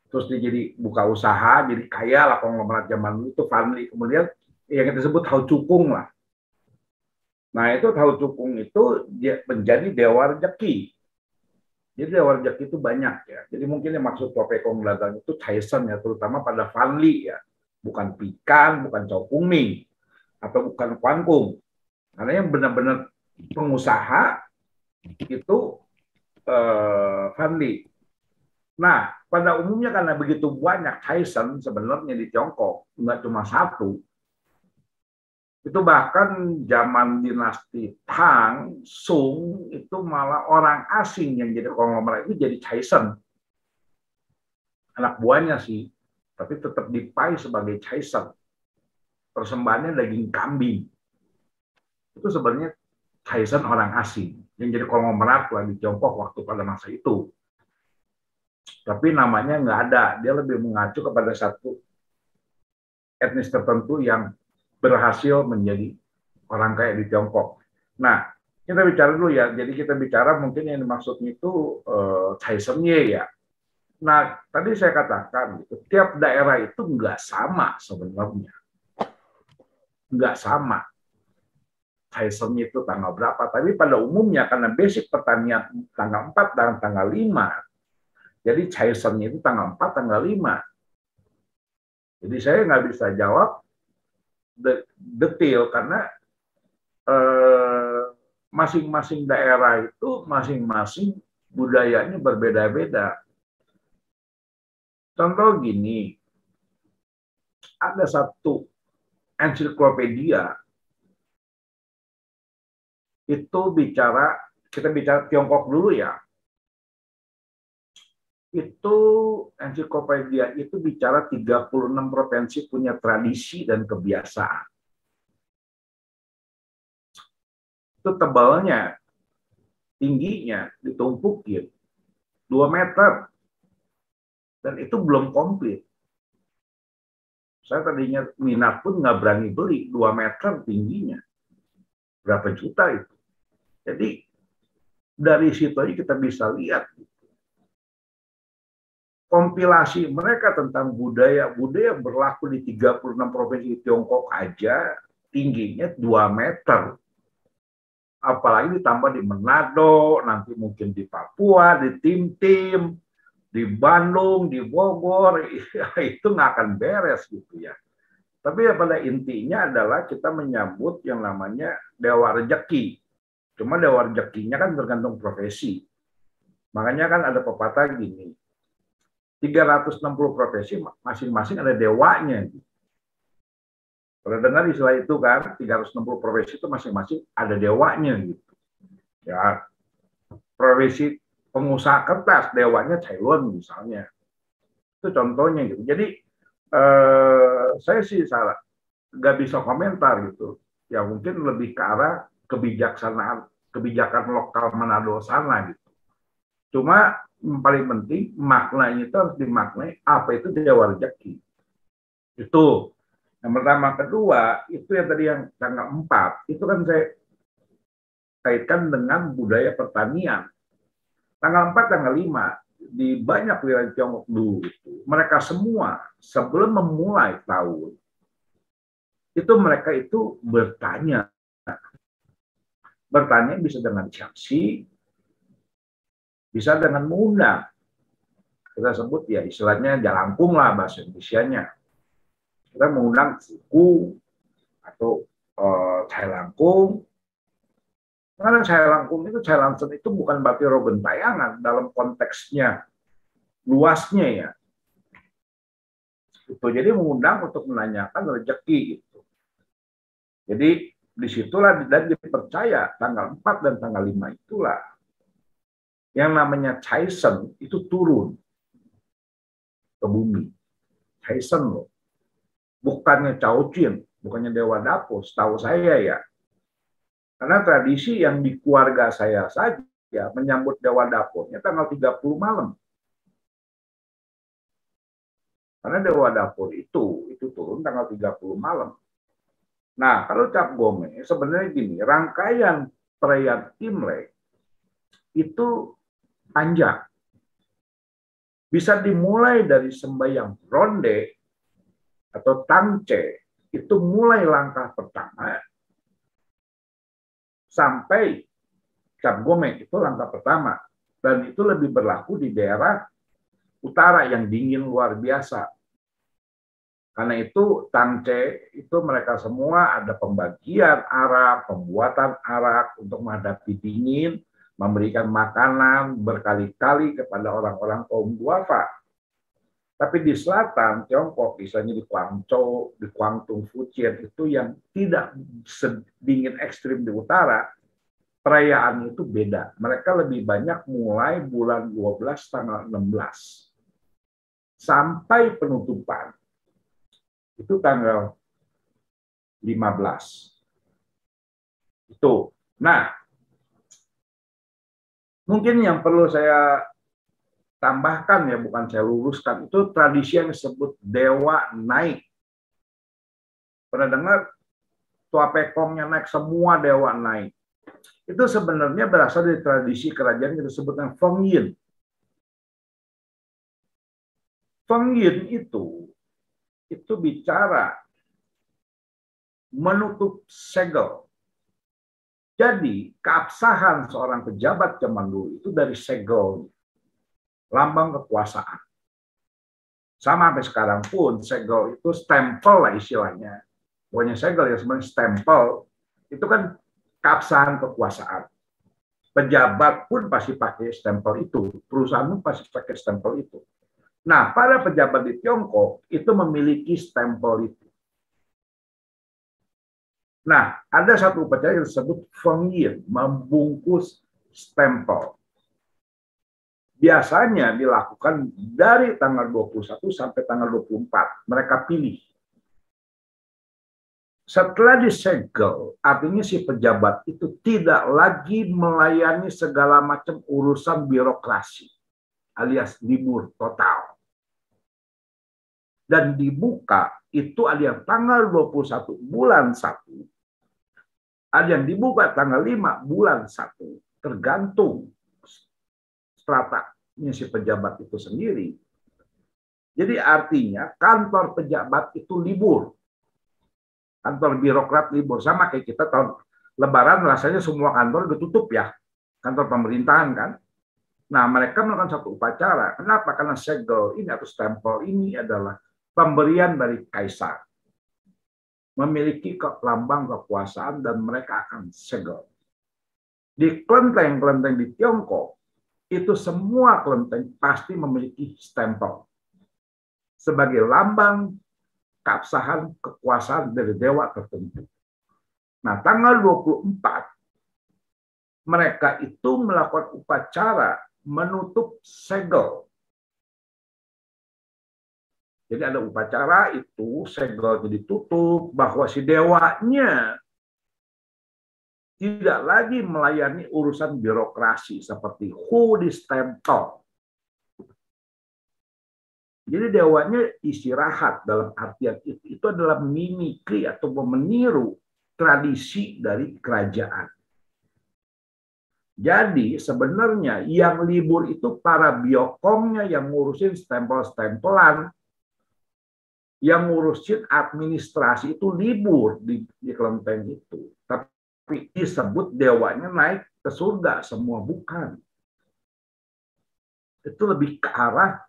terus dia jadi buka usaha, jadi kaya lah konglomerat zaman dulu itu Fanli. Kemudian yang kita sebut Hau Cukung lah. Nah itu Hau Cukung itu dia menjadi dewa rezeki. Jadi dewa rezeki itu banyak ya. Jadi mungkin yang maksud Topekong Dagang itu Caisen ya, terutama pada Fanli ya. Bukan Pikan, bukan Chow Kung Ming, atau bukan Quan Kung. Karena yang benar-benar pengusaha itu Fanli. Nah, pada umumnya karena begitu banyak Caisen sebenarnya di Tiongkok, nggak cuma satu. Itu bahkan zaman dinasti Tang, Sung, itu malah orang asing yang jadi konglomerat itu jadi Caisen. Anak buahnya sih, tapi tetap dipai sebagai Caisen. Persembahannya daging kambing. Itu sebenarnya Caisen orang asing yang jadi konglomerat lah di Tiongkok waktu pada masa itu. Tapi namanya nggak ada, dia lebih mengacu kepada satu etnis tertentu yang berhasil menjadi orang kaya di Tiongkok. Nah, kita bicara dulu ya, jadi kita bicara mungkin yang dimaksudnya itu Caisen Ye ya. Nah, tadi saya katakan, tiap daerah itu nggak sama sebenarnya. Nggak sama. Caisen itu tanggal berapa, tapi pada umumnya karena basic pertanian tanggal 4 dan tanggal 5, jadi Caisen itu tanggal 4, tanggal 5. Jadi saya nggak bisa jawab detail karena masing-masing daerah itu masing-masing budayanya berbeda-beda. Contoh gini, ada satu ensiklopedia itu kita bicara Tiongkok dulu ya. Itu ensiklopedia itu bicara 36 provinsi punya tradisi dan kebiasaan. Itu tebalnya, tingginya ditumpukin 2 meter. Dan itu belum komplit. Saya tadinya minat pun nggak berani beli, 2 meter tingginya. Berapa juta itu. Jadi dari situ aja kita bisa lihat kompilasi mereka tentang budaya berlaku di 36 provinsi Tiongkok aja tingginya 2 meter. Apalagi ditambah di Manado, nanti mungkin di Papua, di Tim-Tim, di Bandung, di Bogor, itu nggak akan beres gitu ya. Tapi pada intinya adalah kita menyambut yang namanya Dewa Rejeki. Cuma Dewa Rejekinya kan tergantung profesi. Makanya kan ada pepatah gini, 360 profesi masing-masing ada dewanya. Pernah dengar istilah itu kan, 360 profesi itu masing-masing ada dewanya gitu. Ya, profesi pengusaha kertas, dewanya Ceylon misalnya. Itu contohnya gitu. Jadi saya sih salah, nggak bisa komentar gitu. Ya mungkin lebih ke arah kebijakan lokal Manado sana gitu. Cuma paling penting maknanya itu harus dimaknai apa itu Dewa Rejeki. Itu yang pertama. Kedua, itu yang tadi yang tanggal 4, itu kan saya kaitkan dengan budaya pertanian. Tanggal 4, tanggal 5, di banyak wilayah Tiongkok dulu, mereka semua sebelum memulai tahun, itu mereka itu bertanya. Bertanya bisa dengan Jiangxi, bisa dengan mengundang. Kita sebut ya istilahnya jalangkung lah bahasa Indonesianya. Kita mengundang suku atau cai langkung. Karena cai langkung itu, cai langkung itu bukan berarti roh gentayangan dalam konteksnya luasnya ya. Itu jadi mengundang untuk menanyakan rezeki gitu. Jadi disitulah dan dipercaya tanggal 4 dan tanggal 5 itulah yang namanya Caisen itu turun ke bumi. Caisen loh. Bukannya Caocin, bukannya Dewa Dapo, setahu saya ya. Karena tradisi yang di keluarga saya saja menyambut Dewa Dapo-nya tanggal 30 malam. Karena Dewa Dapo itu turun tanggal 30 malam. Nah, kalau Cap Gome sebenarnya gini, rangkaian perayaan Imlek itu panjang. Bisa dimulai dari sembahyang ronde atau tangce, itu mulai langkah pertama sampai Cap Gome itu langkah pertama. Dan itu lebih berlaku di daerah utara yang dingin luar biasa. Karena itu tangce itu mereka semua ada pembagian arak, pembuatan arak untuk menghadapi dingin, memberikan makanan berkali-kali kepada orang-orang kaum duafa. Tapi di selatan Tiongkok, misalnya di Guangzhou, di Guangdong, Fujian, itu yang tidak sedingin ekstrim di utara, perayaan itu beda. Mereka lebih banyak mulai bulan 12 tanggal 16 sampai penutupan. Itu tanggal 15. Itu. Nah, mungkin yang perlu saya tambahkan ya, bukan saya luruskan, itu tradisi yang disebut Dewa Naik. Pernah dengar? Tua Pekongnya naik, semua dewa naik. Itu sebenarnya berasal dari tradisi kerajaan yang disebut dengan Feng Yin. Feng Yin itu bicara menutup segel. Jadi keabsahan seorang pejabat zaman dulu itu dari segel, lambang kekuasaan. Sama sampai sekarang pun segel itu stempel lah istilahnya. Pokoknya segel ya sebenarnya stempel itu kan keabsahan kekuasaan. Pejabat pun pasti pakai stempel itu, perusahaan pun pasti pakai stempel itu. Nah, para pejabat di Tiongkok itu memiliki stempel itu. Nah, ada satu upacara yang disebut Feng Yin, membungkus stempel. Biasanya dilakukan dari tanggal 21 sampai tanggal 24. Mereka pilih. Setelah disegel, artinya si pejabat itu tidak lagi melayani segala macam urusan birokrasi, alias libur total. Dan dibuka, itu ada yang tanggal 21 bulan 1, ada yang dibuka tanggal 5 bulan 1. tergantung stratanya si pejabat itu sendiri. Jadi artinya kantor pejabat itu libur. Kantor birokrat libur. Sama kayak kita tahun Lebaran rasanya semua kantor ditutup ya. Kantor pemerintahan kan. Nah mereka melakukan satu upacara. Kenapa? Karena segel ini atau stempel ini adalah pemberian dari kaisar. Memiliki lambang kekuasaan dan mereka akan segel. Di kelenteng-kelenteng di Tiongkok, itu semua kelenteng pasti memiliki stempel. Sebagai lambang keabsahan kekuasaan dari dewa tertentu. Nah, tanggal 24, mereka itu melakukan upacara menutup segel. Jadi ada upacara itu, segelnya ditutup, bahwa si dewanya tidak lagi melayani urusan birokrasi seperti di stempel. Jadi dewanya istirahat dalam artian itu adalah mimikri atau meniru tradisi dari kerajaan. Jadi sebenarnya yang libur itu para biokongnya yang ngurusin stempel-stempelan, yang ngurusin administrasi itu libur di kelenteng itu. Tapi disebut dewanya naik ke surga, semua bukan. Itu lebih ke arah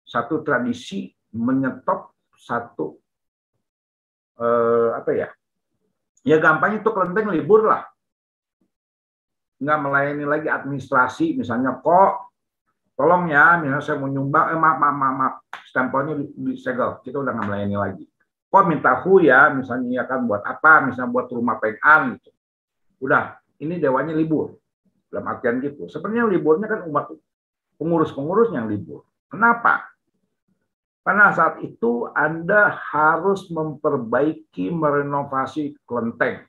satu tradisi menyetop satu ya gampangnya itu kelenteng libur lah, nggak melayani lagi administrasi. Misalnya kok tolong ya, misalnya saya mau nyumbang, maaf, stempelnya disegel, kita udah nggak melayani lagi. Kok minta ya, misalnya ya kan buat apa, misalnya buat rumah pengan gitu. Udah, ini dewanya libur dalam artian gitu. Sebenarnya liburnya kan umat pengurus-pengurusnya yang libur. Kenapa? Karena saat itu Anda harus memperbaiki, merenovasi kelenteng.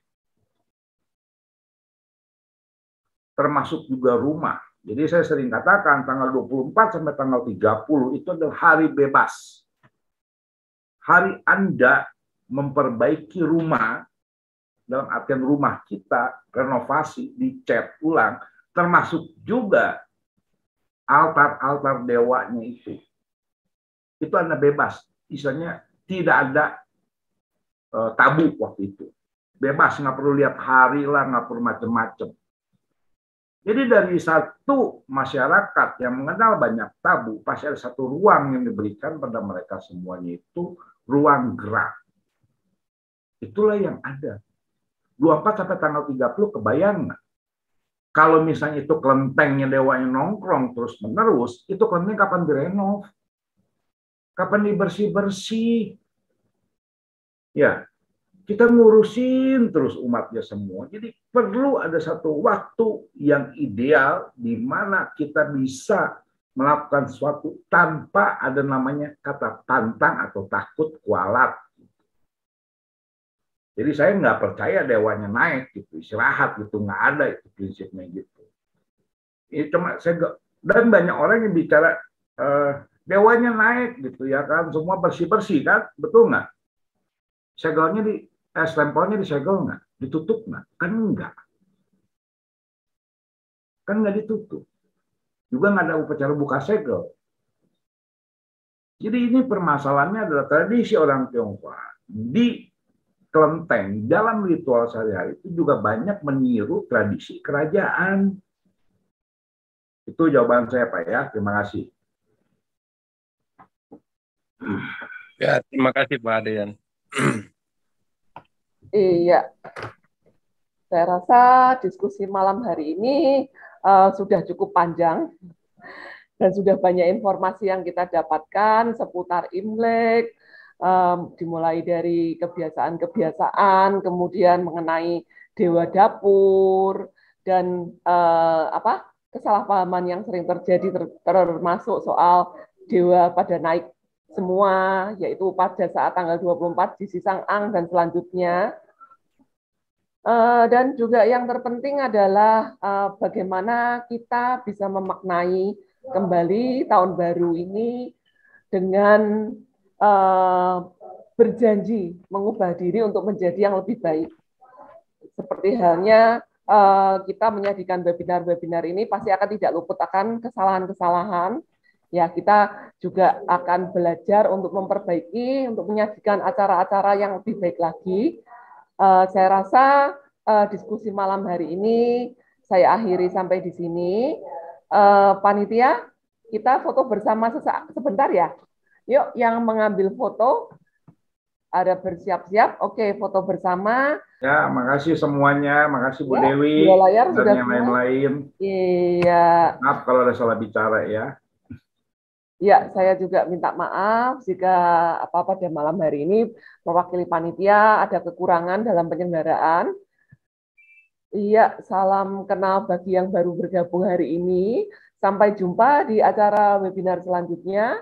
Termasuk juga rumah. Jadi saya sering katakan tanggal 24 sampai tanggal 30 itu adalah hari bebas. Hari Anda memperbaiki rumah, dalam artian rumah kita, renovasi, dicat ulang, termasuk juga altar-altar dewanya itu. Itu Anda bebas, misalnya tidak ada tabu waktu itu, bebas, nggak perlu lihat hari lah, nggak perlu macam-macam. Jadi dari satu masyarakat yang mengenal banyak tabu, pasti ada satu ruang yang diberikan pada mereka semuanya, itu ruang gerak. Itulah yang ada. 24 sampai tanggal 30 kebayang nggak? Kalau misalnya itu kelentengnya dewanya nongkrong terus menerus, itu kelenteng kapan direnov? Kapan dibersih-bersih? Ya, kita ngurusin terus umatnya semua. Jadi perlu ada satu waktu yang ideal di mana kita bisa melakukan sesuatu tanpa ada namanya kata tantang atau takut kualat. Jadi saya nggak percaya dewanya naik gitu, istirahat gitu, nggak ada itu prinsipnya gitu. Ini cuma dan banyak orang yang bicara dewanya naik gitu ya kan, semua bersih-bersih kan, betul nggak? Segelnya stempelnya disegel nggak? Ditutup nggak? Kan enggak. Kan nggak ditutup. Juga nggak ada upacara buka segel. Jadi ini permasalahannya adalah tradisi orang Tionghoa di kelenteng dalam ritual sehari-hari itu juga banyak meniru tradisi kerajaan. Itu jawaban saya Pak ya. Terima kasih. Ya, terima kasih Pak Adrian. Iya, saya rasa diskusi malam hari ini sudah cukup panjang dan sudah banyak informasi yang kita dapatkan seputar Imlek, dimulai dari kebiasaan-kebiasaan, kemudian mengenai dewa dapur dan kesalahpahaman yang sering terjadi termasuk soal dewa pada naik semua, yaitu pada saat tanggal 24 di Sisang Ang dan selanjutnya. Dan juga yang terpenting adalah bagaimana kita bisa memaknai kembali tahun baru ini dengan berjanji mengubah diri untuk menjadi yang lebih baik. Seperti halnya kita menyajikan webinar-webinar ini pasti akan tidak luput akan kesalahan-kesalahan. Ya, kita juga akan belajar untuk memperbaiki, untuk menyajikan acara-acara yang lebih baik lagi. Saya rasa diskusi malam hari ini saya akhiri sampai di sini. Panitia, kita foto bersama sebentar ya. Yuk, yang mengambil foto ada bersiap-siap. Oke, foto bersama. Ya, makasih semuanya. Makasih Bu Ya, Dewi dua layar dan sudah yang semua. lain-lain. Iya. Maaf kalau ada salah bicara ya. Ya, saya juga minta maaf jika apa pada malam hari ini mewakili panitia ada kekurangan dalam penyelenggaraan. Iya, salam kenal bagi yang baru bergabung hari ini. Sampai jumpa di acara webinar selanjutnya.